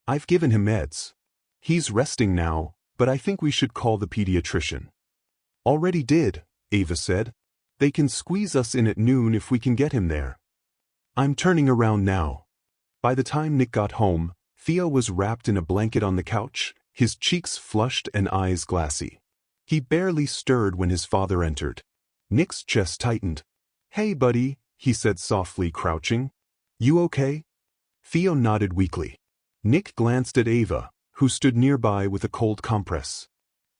I've given him meds. He's resting now, but I think we should call the pediatrician." "Already did," Ava said. "They can squeeze us in at noon if we can get him there." "I'm turning around now." By the time Nick got home, Theo was wrapped in a blanket on the couch, his cheeks flushed and eyes glassy. He barely stirred when his father entered. Nick's chest tightened. "Hey buddy," he said softly, crouching. "You okay?" Theo nodded weakly. Nick glanced at Ava, who stood nearby with a cold compress.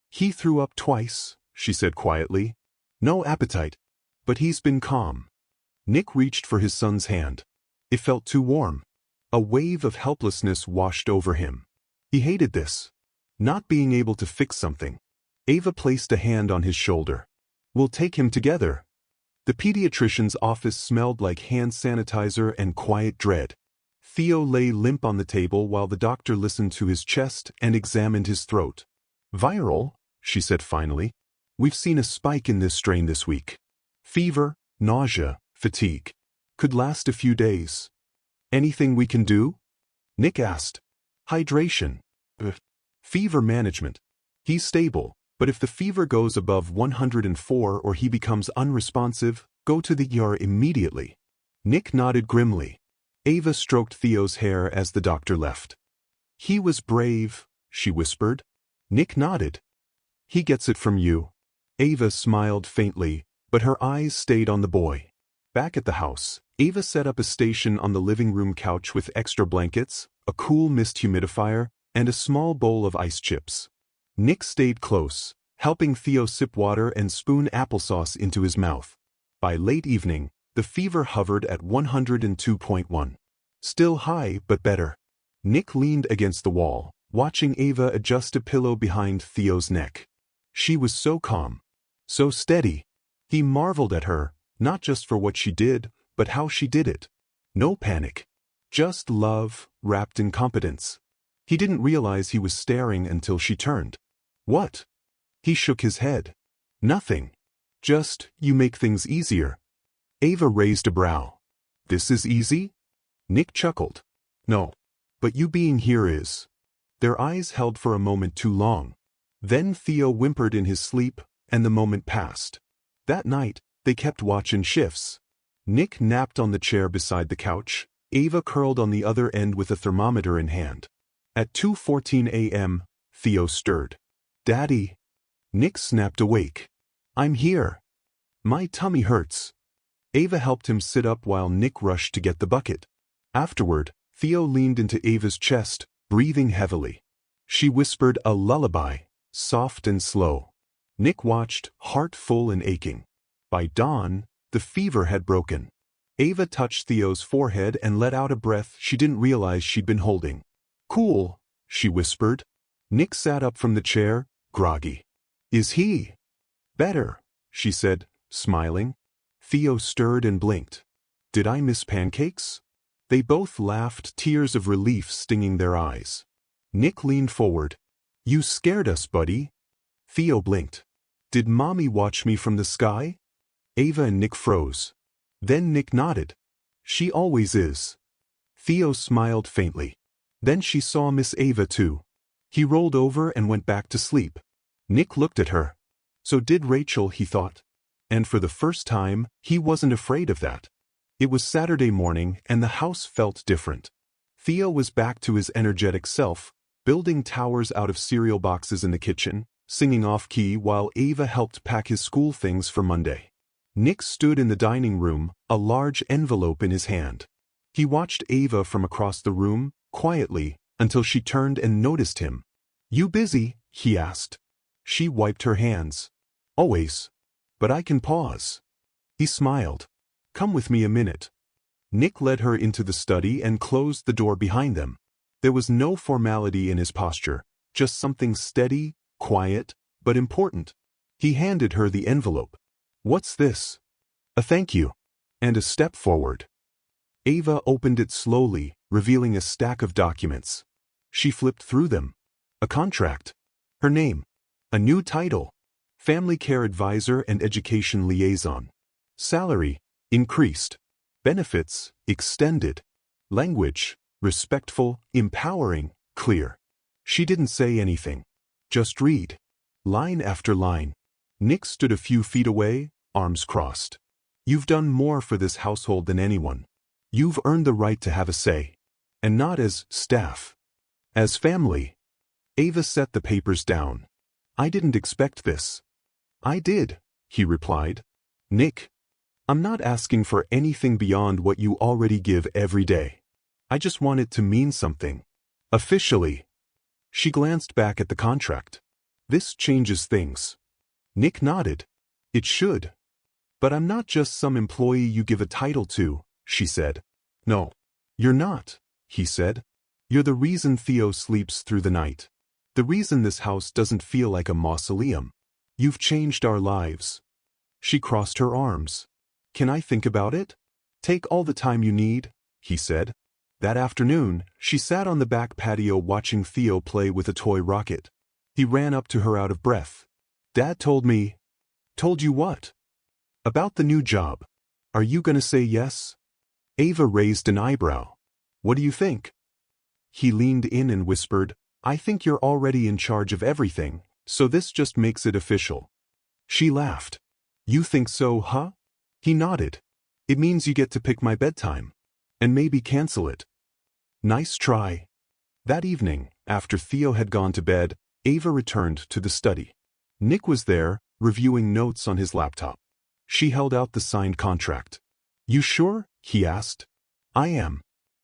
"He threw up twice," she said quietly. "No appetite. But he's been calm." Nick reached for his son's hand. It felt too warm. A wave of helplessness washed over him. He hated this. Not being able to fix something. Ava placed a hand on his shoulder. "We'll take him together." The pediatrician's office smelled like hand sanitizer and quiet dread. Theo lay limp on the table while the doctor listened to his chest and examined his throat. "Viral," she said finally. "We've seen a spike in this strain this week. Fever, nausea, fatigue. Could last a few days." "Anything we can do?" Nick asked. "Hydration. Fever management. He's stable, but if the fever goes above 104 or he becomes unresponsive, go to the ER immediately." Nick nodded grimly. Ava stroked Theo's hair as the doctor left. "He was brave," she whispered. Nick nodded. "He gets it from you." Ava smiled faintly, but her eyes stayed on the boy. Back at the house, Ava set up a station on the living room couch with extra blankets, a cool mist humidifier, and a small bowl of ice chips. Nick stayed close, helping Theo sip water and spoon applesauce into his mouth. By late evening, the fever hovered at 102.1. Still high, but better. Nick leaned against the wall, watching Ava adjust a pillow behind Theo's neck. She was so calm, so steady. He marveled at her, not just for what she did, but how she did it. No panic. Just love, wrapped in competence. He didn't realize he was staring until she turned. "What?" He shook his head. "Nothing. Just, you make things easier." Ava raised a brow. "This is easy?" Nick chuckled. "No. But you being here is." Their eyes held for a moment too long. Then Theo whimpered in his sleep, and the moment passed. That night, they kept watch in shifts. Nick napped on the chair beside the couch, Ava curled on the other end with a thermometer in hand. At 2:14 a.m., Theo stirred. "Daddy." Nick snapped awake. "I'm here. My tummy hurts." Ava helped him sit up while Nick rushed to get the bucket. Afterward, Theo leaned into Ava's chest, breathing heavily. She whispered a lullaby, soft and slow. Nick watched, heart full and aching. By dawn, the fever had broken. Ava touched Theo's forehead and let out a breath she didn't realize she'd been holding. "Cool," she whispered. Nick sat up from the chair, groggy. "Is he?" "Better," she said, smiling. Theo stirred and blinked. "Did I miss pancakes?" They both laughed, tears of relief stinging their eyes. Nick leaned forward. "You scared us, buddy." Theo blinked. "Did Mommy watch me from the sky?" Ava and Nick froze. Then Nick nodded. "She always is." Theo smiled faintly. Then she saw Miss Ava too. He rolled over and went back to sleep. Nick looked at her. So did Rachel, he thought. And for the first time, he wasn't afraid of that. It was Saturday morning and the house felt different. Theo was back to his energetic self, building towers out of cereal boxes in the kitchen, singing off-key while Ava helped pack his school things for Monday. Nick stood in the dining room, a large envelope in his hand. He watched Ava from across the room, quietly, until she turned and noticed him. "You busy?" he asked. She wiped her hands. "Always. But I can pause." He smiled. "Come with me a minute." Nick led her into the study and closed the door behind them. There was no formality in his posture, just something steady, quiet, but important. He handed her the envelope. "What's this?" "A thank you." And a step forward. Ava opened it slowly, revealing a stack of documents. She flipped through them. A contract. Her name. A new title. Family Care Advisor and Education Liaison. Salary. Increased. Benefits. Extended. Language. Respectful, empowering, clear. She didn't say anything. Just read. Line after line. Nick stood a few feet away, arms crossed. "You've done more for this household than anyone. You've earned the right to have a say. And not as staff. As family." Ava set the papers down. "I didn't expect this." "I did," he replied. "Nick, I'm not asking for anything beyond what you already give every day. I just want it to mean something. Officially." She glanced back at the contract. "This changes things." Nick nodded. "It should. But I'm not just some employee you give a title to," she said. "No. You're not," he said. "You're the reason Theo sleeps through the night. The reason this house doesn't feel like a mausoleum. You've changed our lives." She crossed her arms. "Can I think about it?" "Take all the time you need," he said. That afternoon, she sat on the back patio watching Theo play with a toy rocket. He ran up to her out of breath. "Dad told me." "Told you what?" "About the new job. Are you gonna say yes?" Ava raised an eyebrow. "What do you think?" He leaned in and whispered, "I think you're already in charge of everything, so this just makes it official." She laughed. "You think so, huh?" He nodded. "It means you get to pick my bedtime. And maybe cancel it." "Nice try." That evening, after Theo had gone to bed, Ava returned to the study. Nick was there, reviewing notes on his laptop. She held out the signed contract. "You sure?" he asked. "I am."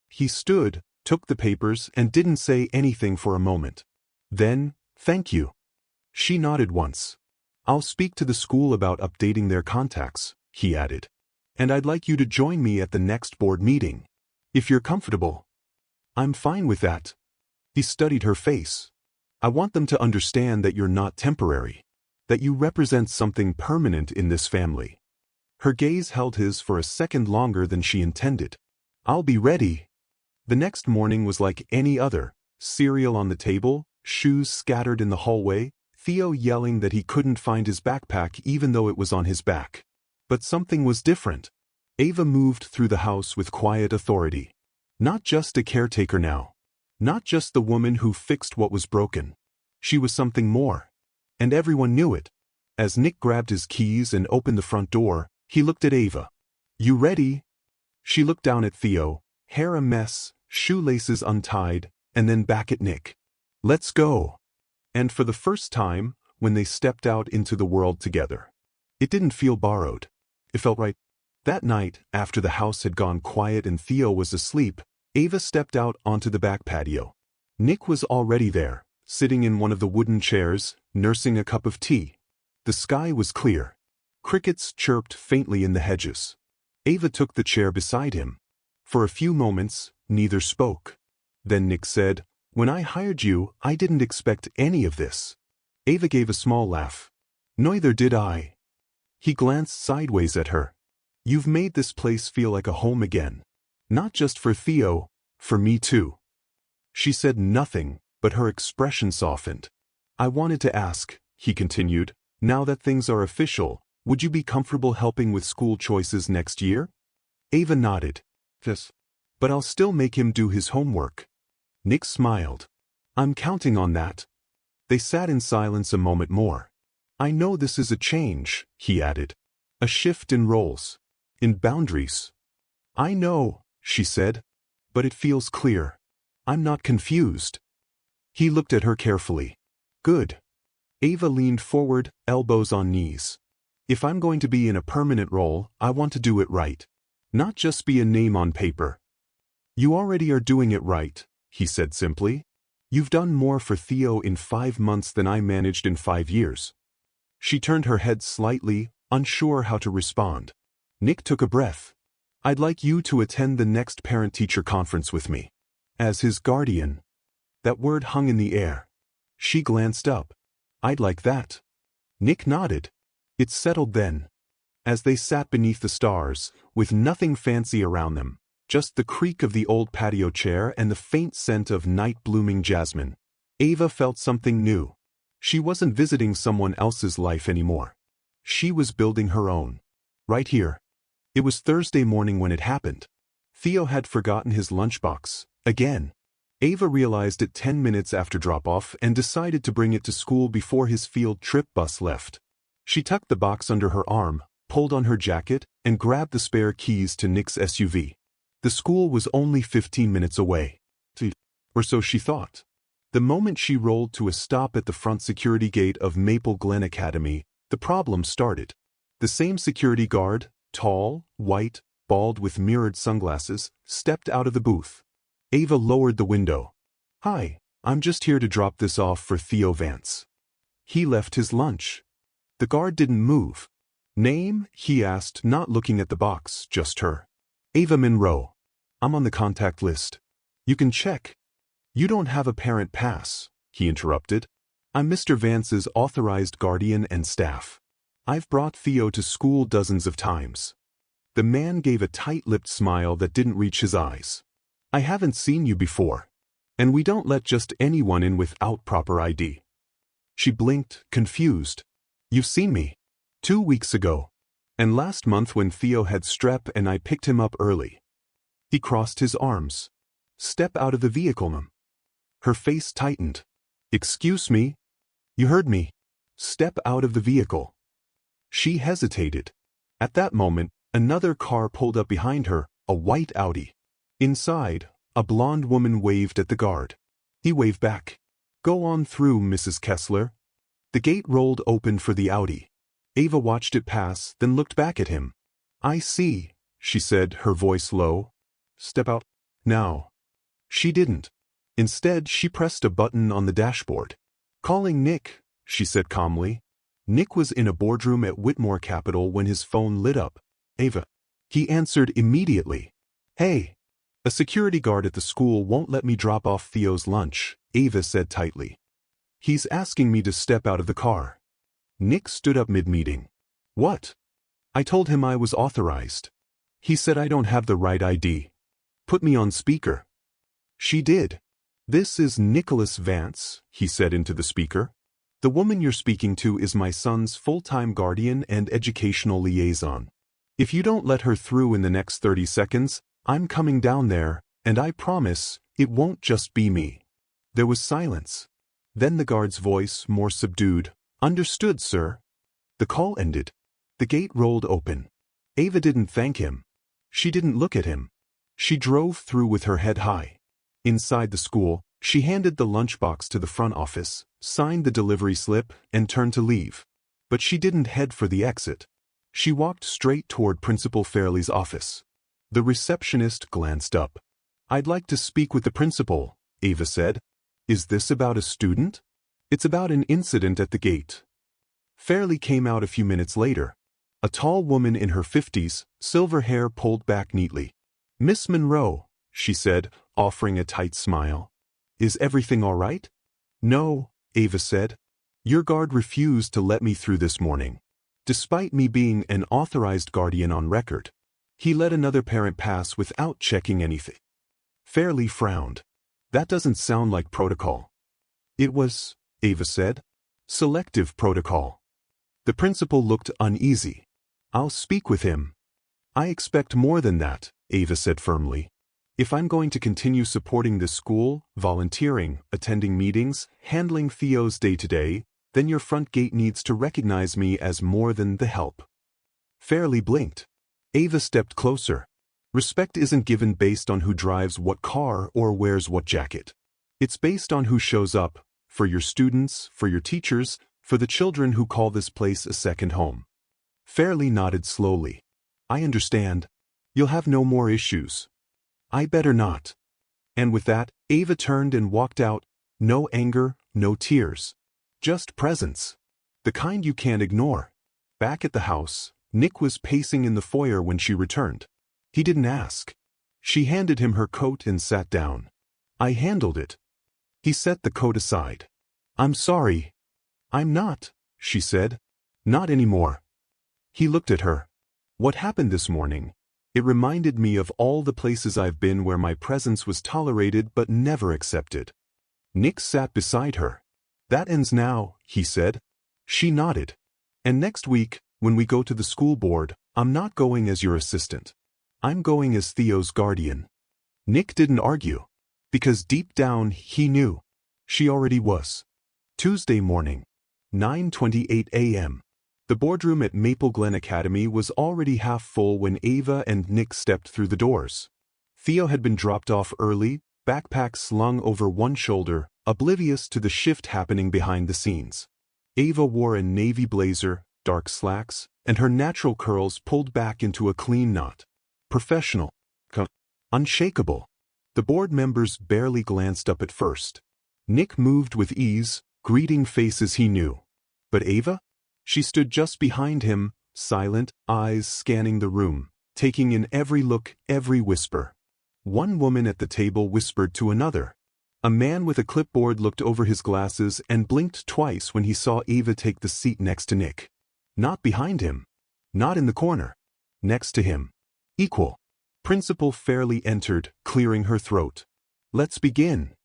He stood, took the papers, and didn't say anything for a moment. Then, "Thank you." She nodded once. "I'll speak to the school about updating their contacts," he added. "And I'd like you to join me at the next board meeting. If you're comfortable." "I'm fine with that." He studied her face. "I want them to understand that you're not temporary. That you represent something permanent in this family." Her gaze held his for a second longer than she intended. "I'll be ready." The next morning was like any other. Cereal on the table, shoes scattered in the hallway, Theo yelling that he couldn't find his backpack even though it was on his back. But something was different. Ava moved through the house with quiet authority. Not just a caretaker now. Not just the woman who fixed what was broken. She was something more. And everyone knew it. As Nick grabbed his keys and opened the front door, he looked at Ava. "You ready?" She looked down at Theo, hair a mess, shoelaces untied, and then back at Nick. "Let's go." And for the first time, when they stepped out into the world together, it didn't feel borrowed. It felt right. That night, after the house had gone quiet and Theo was asleep, Ava stepped out onto the back patio. Nick was already there, sitting in one of the wooden chairs, nursing a cup of tea. The sky was clear. Crickets chirped faintly in the hedges. Ava took the chair beside him. For a few moments, neither spoke. Then Nick said, "When I hired you, I didn't expect any of this." Ava gave a small laugh. "Neither did I." He glanced sideways at her. "You've made this place feel like a home again. Not just for Theo, for me too." She said nothing, but her expression softened. "I wanted to ask," he continued, "now that things are official, would you be comfortable helping with school choices next year?" Ava nodded. "Yes. But I'll still make him do his homework." Nick smiled. "I'm counting on that." They sat in silence a moment more. "I know this is a change," he added. "A shift in roles. In boundaries." I know, she said. But it feels clear. I'm not confused. He looked at her carefully. Good. Ava leaned forward, elbows on knees. If I'm going to be in a permanent role, I want to do it right. Not just be a name on paper. You already are doing it right, he said simply. You've done more for Theo in 5 months than I managed in 5 years. She turned her head slightly, unsure how to respond. Nick took a breath. I'd like you to attend the next parent-teacher conference with me. As his guardian. That word hung in the air. She glanced up. I'd like that. Nick nodded. It settled then. As they sat beneath the stars, with nothing fancy around them, just the creak of the old patio chair and the faint scent of night-blooming jasmine, Ava felt something new. She wasn't visiting someone else's life anymore. She was building her own. Right here. It was Thursday morning when it happened. Theo had forgotten his lunchbox, again. Ava realized it 10 minutes after drop-off and decided to bring it to school before his field trip bus left. She tucked the box under her arm, pulled on her jacket, and grabbed the spare keys to Nick's SUV. The school was only 15 minutes away. Or so she thought. The moment she rolled to a stop at the front security gate of Maple Glen Academy, the problem started. The same security guard, tall, white, bald with mirrored sunglasses, stepped out of the booth. Ava lowered the window. Hi, I'm just here to drop this off for Theo Vance. He left his lunch. The guard didn't move. Name? He asked, not looking at the box, just her. Ava Monroe. I'm on the contact list. You can check. You don't have a parent pass, he interrupted. I'm Mr. Vance's authorized guardian and staff. I've brought Theo to school dozens of times. The man gave a tight-lipped smile that didn't reach his eyes. I haven't seen you before. And we don't let just anyone in without proper ID. She blinked, confused. You've seen me. 2 weeks ago. And last month when Theo had strep and I picked him up early. He crossed his arms. Step out of the vehicle, ma'am. Her face tightened. Excuse me? You heard me. Step out of the vehicle. She hesitated. At that moment, another car pulled up behind her, a white Audi. Inside, a blonde woman waved at the guard. He waved back. Go on through, Mrs. Kessler. The gate rolled open for the Audi. Ava watched it pass, then looked back at him. I see, she said, her voice low. Step out. Now. She didn't. Instead, she pressed a button on the dashboard. Calling Nick, she said calmly. Nick was in a boardroom at Whitmore Capital when his phone lit up. Ava. He answered immediately. Hey. A security guard at the school won't let me drop off Theo's lunch, Ava said tightly. He's asking me to step out of the car. Nick stood up mid-meeting. What? I told him I was authorized. He said I don't have the right ID. Put me on speaker. She did. This is Nicholas Vance, he said into the speaker. The woman you're speaking to is my son's full-time guardian and educational liaison. If you don't let her through in the next 30 seconds, I'm coming down there, and I promise, it won't just be me. There was silence. Then the guard's voice, more subdued. Understood, sir. The call ended. The gate rolled open. Ava didn't thank him. She didn't look at him. She drove through with her head high. Inside the school, she handed the lunchbox to the front office, signed the delivery slip, and turned to leave. But she didn't head for the exit. She walked straight toward Principal Fairley's office. The receptionist glanced up. I'd like to speak with the principal, Ava said. Is this about a student? It's about an incident at the gate. Fairley came out a few minutes later. A tall woman in her 50s, silver hair pulled back neatly. Miss Monroe, she said, offering a tight smile. Is everything all right? No, Ava said. Your guard refused to let me through this morning. Despite me being an authorized guardian on record. He let another parent pass without checking anything. Fairley frowned. That doesn't sound like protocol. It was, Ava said. Selective protocol. The principal looked uneasy. I'll speak with him. I expect more than that, Ava said firmly. If I'm going to continue supporting this school, volunteering, attending meetings, handling Theo's day-to-day, then your front gate needs to recognize me as more than the help. Fairley blinked. Ava stepped closer. Respect isn't given based on who drives what car or wears what jacket. It's based on who shows up, for your students, for your teachers, for the children who call this place a second home. Fairly nodded slowly. I understand. You'll have no more issues. I better not. And with that, Ava turned and walked out. No anger, no tears. Just presence. The kind you can't ignore. Back at the house, Nick was pacing in the foyer when she returned. He didn't ask. She handed him her coat and sat down. I handled it. He set the coat aside. I'm sorry. I'm not, she said. Not anymore. He looked at her. What happened this morning? It reminded me of all the places I've been where my presence was tolerated but never accepted. Nick sat beside her. That ends now, he said. She nodded. And next week, when we go to the school board, I'm not going as your assistant. I'm going as Theo's guardian. Nick didn't argue. Because deep down, he knew. She already was. Tuesday morning, 9:28 a.m. The boardroom at Maple Glen Academy was already half full when Ava and Nick stepped through the doors. Theo had been dropped off early, backpack slung over one shoulder, oblivious to the shift happening behind the scenes. Ava wore a navy blazer, dark slacks, and her natural curls pulled back into a clean knot. Professional. Unshakable. The board members barely glanced up at first. Nick moved with ease, greeting faces he knew. But Ava? She stood just behind him, silent, eyes scanning the room, taking in every look, every whisper. One woman at the table whispered to another. A man with a clipboard looked over his glasses and blinked twice when he saw Ava take the seat next to Nick. Not behind him. Not in the corner. Next to him. Equal. Principal Fairley entered, clearing her throat. Let's begin.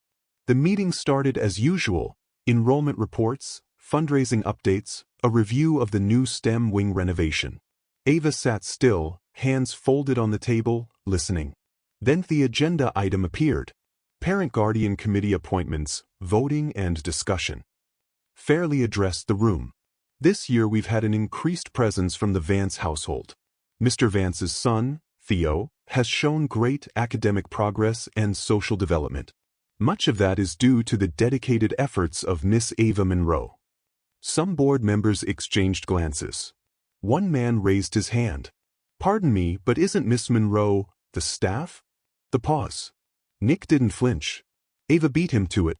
The meeting started as usual. Enrollment reports, fundraising updates, a review of the new STEM wing renovation. Ava sat still, hands folded on the table, listening. Then the agenda item appeared. Parent-Guardian Committee appointments, voting and discussion. Fairley addressed the room. This year we've had an increased presence from the Vance household. Mr. Vance's son, Theo, has shown great academic progress and social development. Much of that is due to the dedicated efforts of Miss Ava Monroe. Some board members exchanged glances. One man raised his hand. Pardon me, but isn't Miss Monroe the staff? The pause. Nick didn't flinch. Ava beat him to it.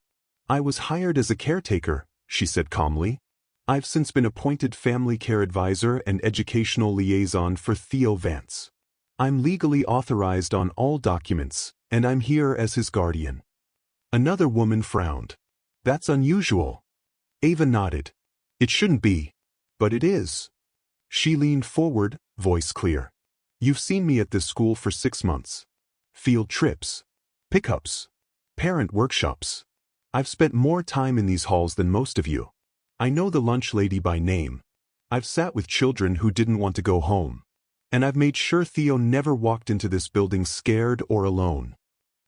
I was hired as a caretaker, she said calmly. I've since been appointed family care advisor and educational liaison for Theo Vance. I'm legally authorized on all documents, and I'm here as his guardian. Another woman frowned. That's unusual. Ava nodded. It shouldn't be. But it is. She leaned forward, voice clear. You've seen me at this school for 6 months. Field trips. Pickups. Parent workshops. I've spent more time in these halls than most of you. I know the lunch lady by name. I've sat with children who didn't want to go home. And I've made sure Theo never walked into this building scared or alone.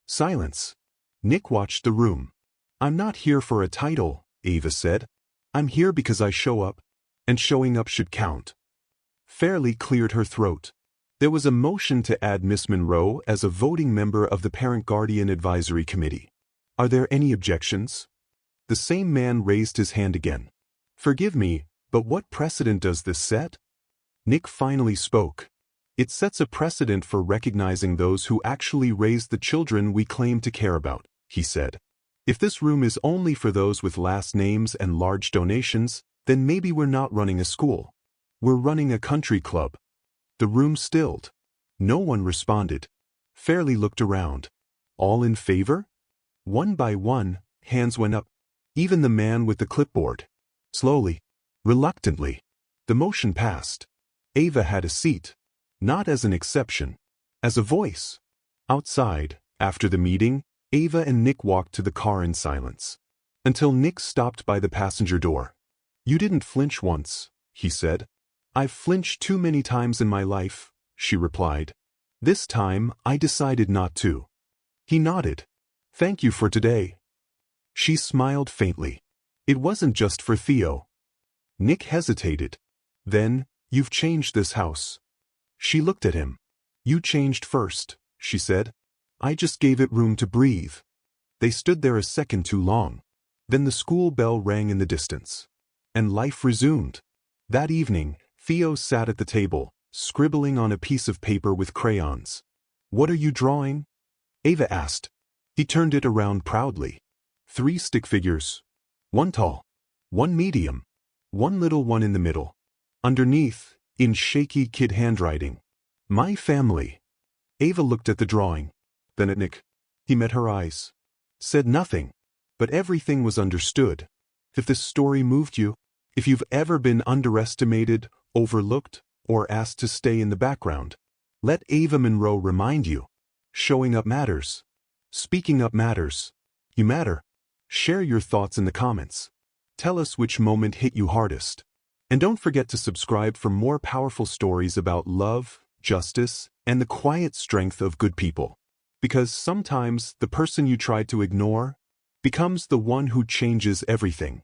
Silence. Nick watched the room. I'm not here for a title, Ava said. I'm here because I show up, and showing up should count. Fairley cleared her throat. There was a motion to add Miss Monroe as a voting member of the Parent-Guardian Advisory Committee. Are there any objections? The same man raised his hand again. Forgive me, but what precedent does this set? Nick finally spoke. It sets a precedent for recognizing those who actually raise the children we claim to care about, he said. If this room is only for those with last names and large donations, then maybe we're not running a school. We're running a country club. The room stilled. No one responded. Fairley looked around. All in favor? One by one, hands went up. Even the man with the clipboard. Slowly. Reluctantly. The motion passed. Ava had a seat. Not as an exception. As a voice. Outside, after the meeting, Ava and Nick walked to the car in silence. Until Nick stopped by the passenger door. You didn't flinch once, he said. I've flinched too many times in my life, she replied. This time, I decided not to. He nodded. Thank you for today. She smiled faintly. It wasn't just for Theo. Nick hesitated. Then, you've changed this house. She looked at him. You changed first, she said. I just gave it room to breathe. They stood there a second too long. Then the school bell rang in the distance. And life resumed. That evening, Theo sat at the table, scribbling on a piece of paper with crayons. What are you drawing? Ava asked. He turned it around proudly. 3 stick figures. 1 tall, 1 medium, 1 little one in the middle. Underneath, in shaky kid handwriting, my family. Ava looked at the drawing, then at Nick. He met her eyes. Said nothing, but everything was understood. If this story moved you, if you've ever been underestimated, overlooked, or asked to stay in the background, let Ava Monroe remind you. Showing up matters. Speaking up matters. You matter. Share your thoughts in the comments. Tell us which moment hit you hardest. And don't forget to subscribe for more powerful stories about love, justice, and the quiet strength of good people. Because sometimes the person you tried to ignore becomes the one who changes everything.